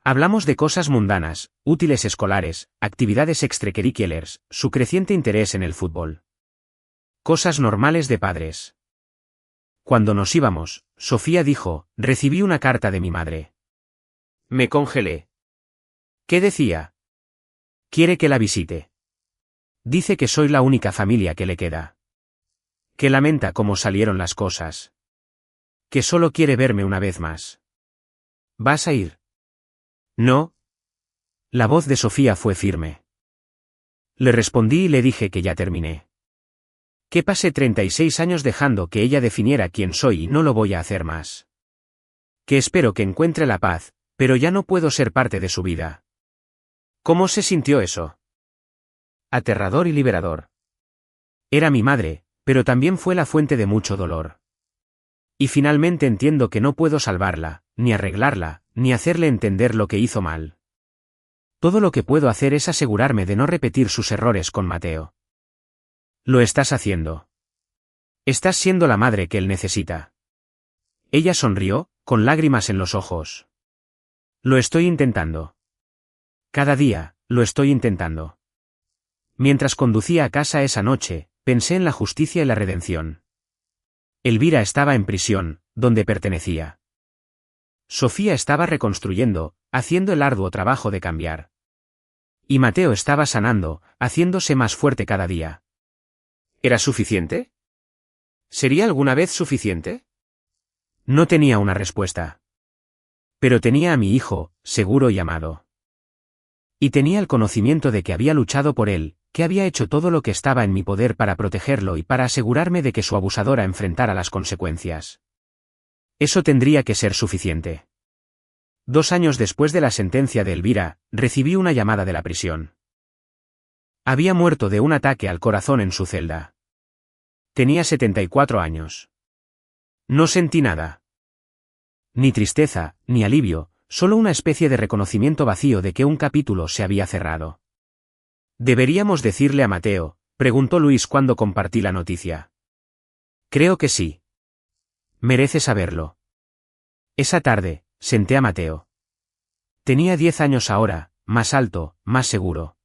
Hablamos de cosas mundanas, útiles escolares, actividades extracurriculares, su creciente interés en el fútbol. Cosas normales de padres. Cuando nos íbamos, Sofía dijo, recibí una carta de mi madre. Me congelé. ¿Qué decía? Quiere que la visite. Dice que soy la única familia que le queda. Que lamenta cómo salieron las cosas. Que solo quiere verme una vez más. ¿Vas a ir? No. La voz de Sofía fue firme. Le respondí y le dije que ya terminé. Que pasé 36 años dejando que ella definiera quién soy y no lo voy a hacer más. Que espero que encuentre la paz, pero ya no puedo ser parte de su vida. ¿Cómo se sintió eso? Aterrador y liberador. Era mi madre, pero también fue la fuente de mucho dolor. Y finalmente entiendo que no puedo salvarla, ni arreglarla, ni hacerle entender lo que hizo mal. Todo lo que puedo hacer es asegurarme de no repetir sus errores con Mateo. Lo estás haciendo. Estás siendo la madre que él necesita. Ella sonrió, con lágrimas en los ojos. Lo estoy intentando. Cada día, lo estoy intentando. Mientras conducía a casa esa noche, pensé en la justicia y la redención. Elvira estaba en prisión, donde pertenecía. Sofía estaba reconstruyendo, haciendo el arduo trabajo de cambiar. Y Mateo estaba sanando, haciéndose más fuerte cada día. ¿Era suficiente? ¿Sería alguna vez suficiente? No tenía una respuesta. Pero tenía a mi hijo, seguro y amado. Y tenía el conocimiento de que había luchado por él, que había hecho todo lo que estaba en mi poder para protegerlo y para asegurarme de que su abusadora enfrentara las consecuencias. Eso tendría que ser suficiente. 2 años después de la sentencia de Elvira, recibí una llamada de la prisión. Había muerto de un ataque al corazón en su celda. Tenía 74 años. No sentí nada. Ni tristeza, ni alivio, solo una especie de reconocimiento vacío de que un capítulo se había cerrado. ¿Deberíamos decirle a Mateo?, preguntó Luis cuando compartí la noticia. Creo que sí. Merece saberlo. Esa tarde, senté a Mateo. Tenía 10 años ahora, más alto, más seguro.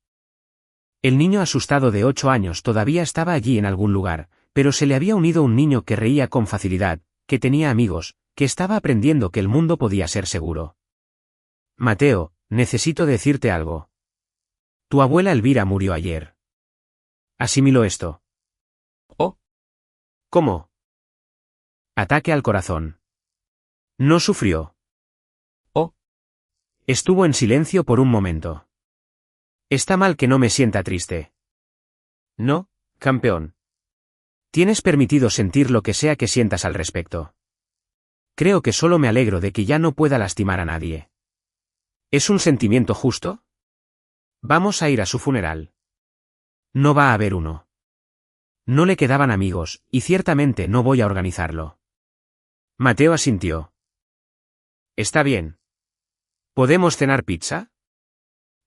El niño asustado de 8 años todavía estaba allí en algún lugar, pero se le había unido un niño que reía con facilidad, que tenía amigos, que estaba aprendiendo que el mundo podía ser seguro. Mateo, necesito decirte algo. Tu abuela Elvira murió ayer. Asimiló esto. ¿Oh? ¿Cómo? Ataque al corazón. No sufrió. ¿Oh? Estuvo en silencio por un momento. Está mal que no me sienta triste. No, campeón. Tienes permitido sentir lo que sea que sientas al respecto. Creo que solo me alegro de que ya no pueda lastimar a nadie. ¿Es un sentimiento justo? Vamos a ir a su funeral. No va a haber uno. No le quedaban amigos, y ciertamente no voy a organizarlo. Mateo asintió. Está bien. ¿Podemos cenar pizza?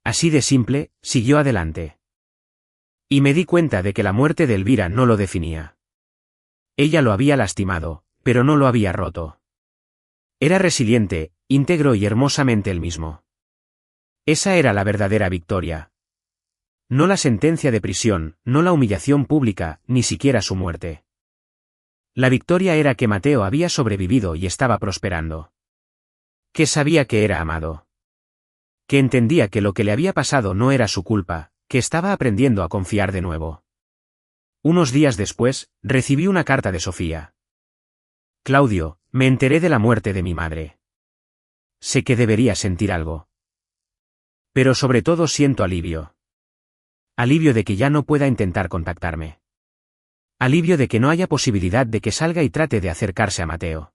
Así de simple, siguió adelante. Y me di cuenta de que la muerte de Elvira no lo definía. Ella lo había lastimado, pero no lo había roto. Era resiliente, íntegro y hermosamente el mismo. Esa era la verdadera victoria. No la sentencia de prisión, no la humillación pública, ni siquiera su muerte. La victoria era que Mateo había sobrevivido y estaba prosperando. Que sabía que era amado. Que entendía que lo que le había pasado no era su culpa, que estaba aprendiendo a confiar de nuevo. Unos días después, recibí una carta de Sofía. Claudio, me enteré de la muerte de mi madre. Sé que debería sentir algo. Pero sobre todo siento alivio. Alivio de que ya no pueda intentar contactarme. Alivio de que no haya posibilidad de que salga y trate de acercarse a Mateo.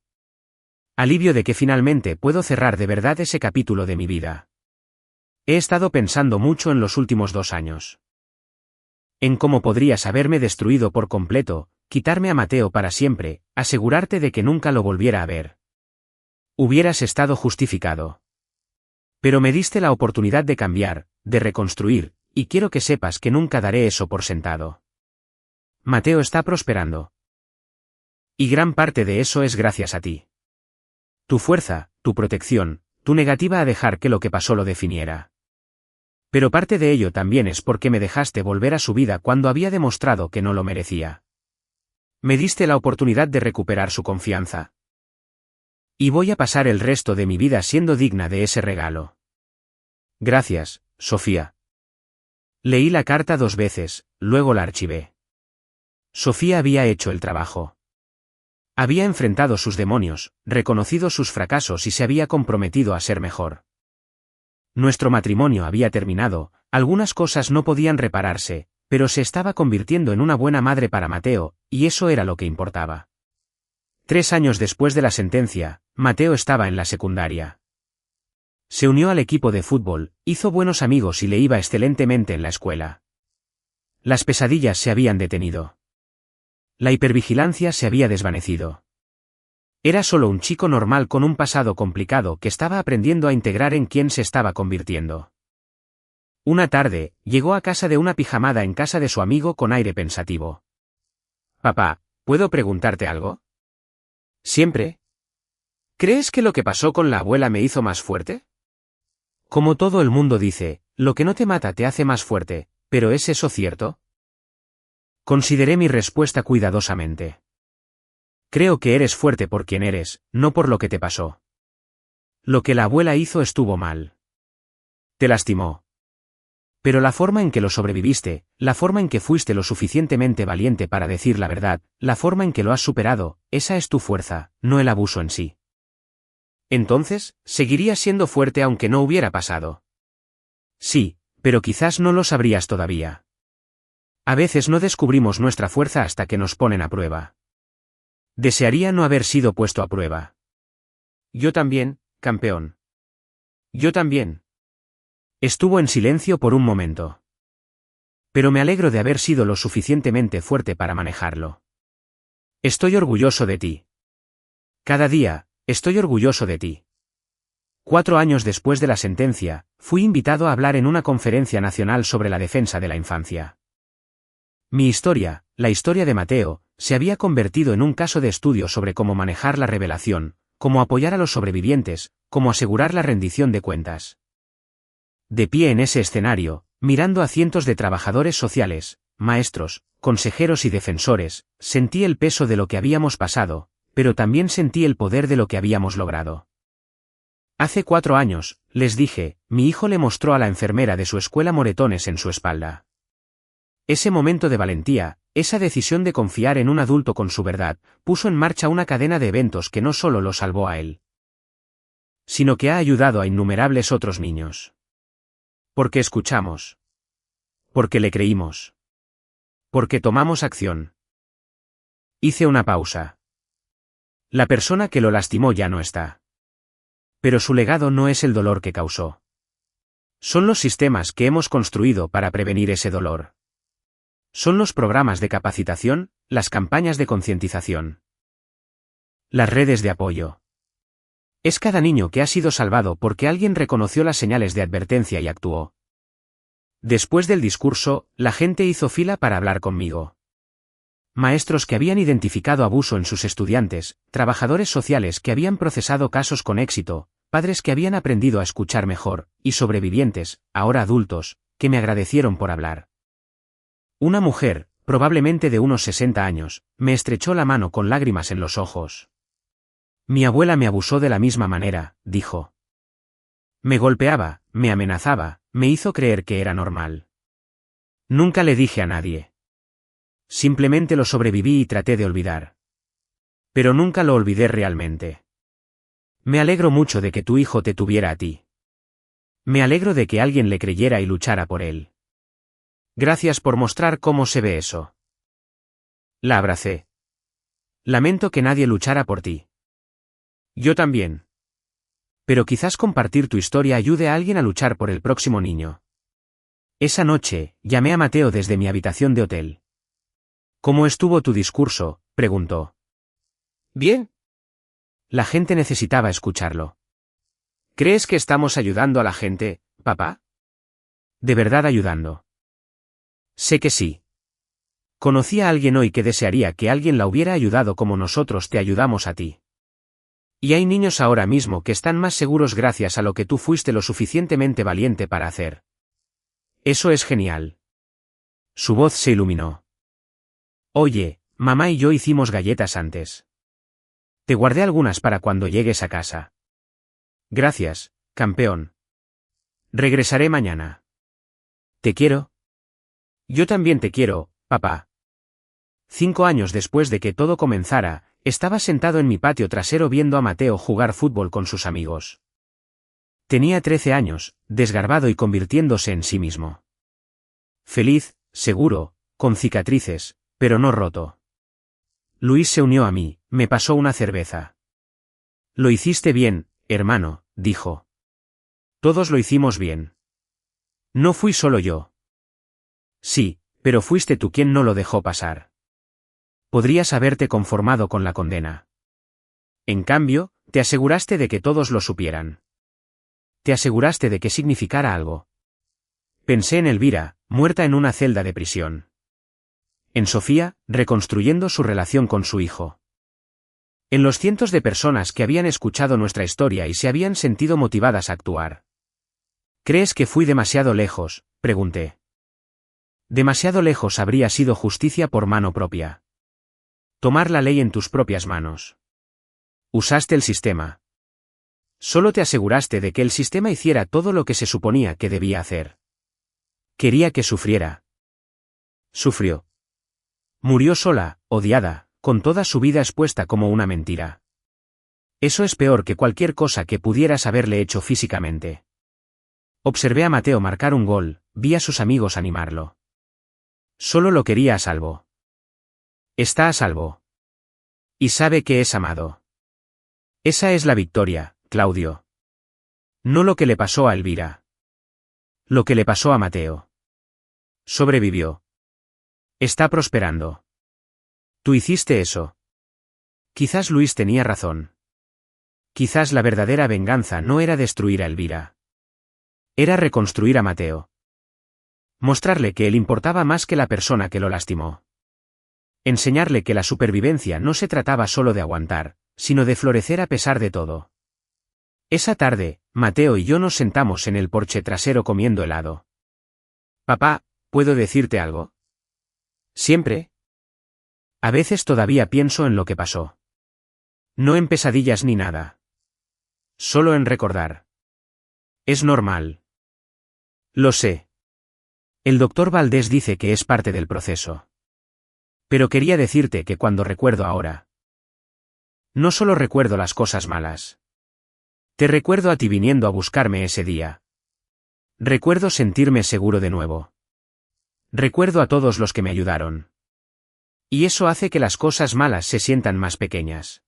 Alivio de que finalmente puedo cerrar de verdad ese capítulo de mi vida. He estado pensando mucho en los últimos 2 años. En cómo podrías haberme destruido por completo, quitarme a Mateo para siempre, asegurarte de que nunca lo volviera a ver. Hubieras estado justificado. Pero me diste la oportunidad de cambiar, de reconstruir, y quiero que sepas que nunca daré eso por sentado. Mateo está prosperando. Y gran parte de eso es gracias a ti. Tu fuerza, tu protección, tu negativa a dejar que lo que pasó lo definiera. Pero parte de ello también es porque me dejaste volver a su vida cuando había demostrado que no lo merecía. Me diste la oportunidad de recuperar su confianza. Y voy a pasar el resto de mi vida siendo digna de ese regalo. Gracias, Sofía. Leí la carta 2 veces, luego la archivé. Sofía había hecho el trabajo. Había enfrentado sus demonios, reconocido sus fracasos y se había comprometido a ser mejor. Nuestro matrimonio había terminado, algunas cosas no podían repararse, pero se estaba convirtiendo en una buena madre para Mateo, y eso era lo que importaba. 3 años después de la sentencia, Mateo estaba en la secundaria. Se unió al equipo de fútbol, hizo buenos amigos y le iba excelentemente en la escuela. Las pesadillas se habían detenido. La hipervigilancia se había desvanecido. Era solo un chico normal con un pasado complicado que estaba aprendiendo a integrar en quien se estaba convirtiendo. Una tarde, llegó a casa de una pijamada en casa de su amigo con aire pensativo. «Papá, ¿puedo preguntarte algo?» «Siempre». «¿Crees que lo que pasó con la abuela me hizo más fuerte?» «Como todo el mundo dice, lo que no te mata te hace más fuerte, pero ¿es eso cierto?» Consideré mi respuesta cuidadosamente. Creo que eres fuerte por quien eres, no por lo que te pasó. Lo que la abuela hizo estuvo mal. Te lastimó. Pero la forma en que lo sobreviviste, la forma en que fuiste lo suficientemente valiente para decir la verdad, la forma en que lo has superado, esa es tu fuerza, no el abuso en sí. Entonces, seguirías siendo fuerte aunque no hubiera pasado. Sí, pero quizás no lo sabrías todavía. A veces no descubrimos nuestra fuerza hasta que nos ponen a prueba. Desearía no haber sido puesto a prueba. Yo también, campeón. Yo también. Estuvo en silencio por un momento. Pero me alegro de haber sido lo suficientemente fuerte para manejarlo. Estoy orgulloso de ti. Cada día, estoy orgulloso de ti. 4 años después de la sentencia, fui invitado a hablar en una conferencia nacional sobre la defensa de la infancia. Mi historia, la historia de Mateo, se había convertido en un caso de estudio sobre cómo manejar la revelación, cómo apoyar a los sobrevivientes, cómo asegurar la rendición de cuentas. De pie en ese escenario, mirando a cientos de trabajadores sociales, maestros, consejeros y defensores, sentí el peso de lo que habíamos pasado, pero también sentí el poder de lo que habíamos logrado. Hace 4 años, les dije, mi hijo le mostró a la enfermera de su escuela moretones en su espalda. Ese momento de valentía, esa decisión de confiar en un adulto con su verdad, puso en marcha una cadena de eventos que no solo lo salvó a él, sino que ha ayudado a innumerables otros niños. Porque escuchamos. Porque le creímos. Porque tomamos acción. Hice una pausa. La persona que lo lastimó ya no está. Pero su legado no es el dolor que causó. Son los sistemas que hemos construido para prevenir ese dolor. Son los programas de capacitación, las campañas de concientización. Las redes de apoyo. Es cada niño que ha sido salvado porque alguien reconoció las señales de advertencia y actuó. Después del discurso, la gente hizo fila para hablar conmigo. Maestros que habían identificado abuso en sus estudiantes, trabajadores sociales que habían procesado casos con éxito, padres que habían aprendido a escuchar mejor, y sobrevivientes, ahora adultos, que me agradecieron por hablar. Una mujer, probablemente de unos 60 años, me estrechó la mano con lágrimas en los ojos. Mi abuela me abusó de la misma manera, dijo. Me golpeaba, me amenazaba, me hizo creer que era normal. Nunca le dije a nadie. Simplemente lo sobreviví y traté de olvidar. Pero nunca lo olvidé realmente. Me alegro mucho de que tu hijo te tuviera a ti. Me alegro de que alguien le creyera y luchara por él. Gracias por mostrar cómo se ve eso. La abracé. Lamento que nadie luchara por ti. Yo también. Pero quizás compartir tu historia ayude a alguien a luchar por el próximo niño. Esa noche, llamé a Mateo desde mi habitación de hotel. ¿Cómo estuvo tu discurso?, preguntó. Bien. La gente necesitaba escucharlo. ¿Crees que estamos ayudando a la gente, papá? ¿De verdad ayudando? Sé que sí. Conocí a alguien hoy que desearía que alguien la hubiera ayudado como nosotros te ayudamos a ti. Y hay niños ahora mismo que están más seguros gracias a lo que tú fuiste lo suficientemente valiente para hacer. Eso es genial. Su voz se iluminó. Oye, mamá y yo hicimos galletas antes. Te guardé algunas para cuando llegues a casa. Gracias, campeón. Regresaré mañana. Te quiero. Yo también te quiero, papá. 5 años después de que todo comenzara, estaba sentado en mi patio trasero viendo a Mateo jugar fútbol con sus amigos. Tenía 13 años, desgarbado y convirtiéndose en sí mismo. Feliz, seguro, con cicatrices, pero no roto. Luis se unió a mí, me pasó una cerveza. Lo hiciste bien, hermano, dijo. Todos lo hicimos bien. No fui solo yo. Sí, pero fuiste tú quien no lo dejó pasar. Podrías haberte conformado con la condena. En cambio, te aseguraste de que todos lo supieran. Te aseguraste de que significara algo. Pensé en Elvira, muerta en una celda de prisión. En Sofía, reconstruyendo su relación con su hijo. En los cientos de personas que habían escuchado nuestra historia y se habían sentido motivadas a actuar. ¿Crees que fui demasiado lejos?, pregunté. Demasiado lejos habría sido justicia por mano propia. Tomar la ley en tus propias manos. Usaste el sistema. Solo te aseguraste de que el sistema hiciera todo lo que se suponía que debía hacer. Quería que sufriera. Sufrió. Murió sola, odiada, con toda su vida expuesta como una mentira. Eso es peor que cualquier cosa que pudieras haberle hecho físicamente. Observé a Mateo marcar un gol, vi a sus amigos animarlo. Solo lo quería a salvo. Está a salvo. Y sabe que es amado. Esa es la victoria, Claudio. No lo que le pasó a Elvira. Lo que le pasó a Mateo. Sobrevivió. Está prosperando. Tú hiciste eso. Quizás Luis tenía razón. Quizás la verdadera venganza no era destruir a Elvira. Era reconstruir a Mateo. Mostrarle que él importaba más que la persona que lo lastimó. Enseñarle que la supervivencia no se trataba solo de aguantar, sino de florecer a pesar de todo. Esa tarde, Mateo y yo nos sentamos en el porche trasero comiendo helado. Papá, ¿puedo decirte algo? ¿Siempre? A veces todavía pienso en lo que pasó. No en pesadillas ni nada. Solo en recordar. Es normal. Lo sé. El doctor Valdés dice que es parte del proceso. Pero quería decirte que cuando recuerdo ahora. No solo recuerdo las cosas malas. Te recuerdo a ti viniendo a buscarme ese día. Recuerdo sentirme seguro de nuevo. Recuerdo a todos los que me ayudaron. Y eso hace que las cosas malas se sientan más pequeñas.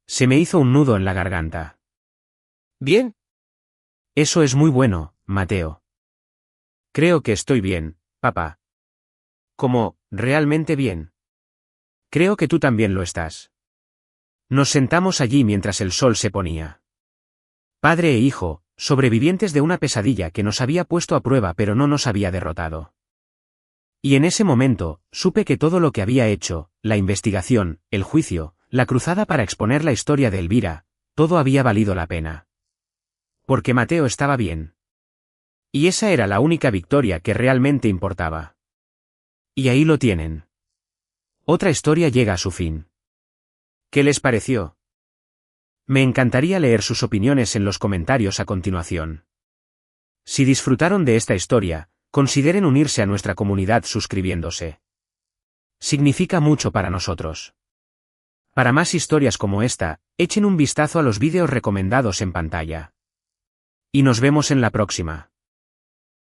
Se me hizo un nudo en la garganta. ¿Bien? Eso es muy bueno, Mateo. Creo que estoy bien, papá. ¿Cómo, realmente bien? Creo que tú también lo estás. Nos sentamos allí mientras el sol se ponía. Padre e hijo, sobrevivientes de una pesadilla que nos había puesto a prueba pero no nos había derrotado. Y en ese momento, supe que todo lo que había hecho, la investigación, el juicio, la cruzada para exponer la historia de Elvira, todo había valido la pena. Porque Mateo estaba bien. Y esa era la única victoria que realmente importaba. Y ahí lo tienen. Otra historia llega a su fin. ¿Qué les pareció? Me encantaría leer sus opiniones en los comentarios a continuación. Si disfrutaron de esta historia, consideren unirse a nuestra comunidad suscribiéndose. Significa mucho para nosotros. Para más historias como esta, echen un vistazo a los vídeos recomendados en pantalla. Y nos vemos en la próxima.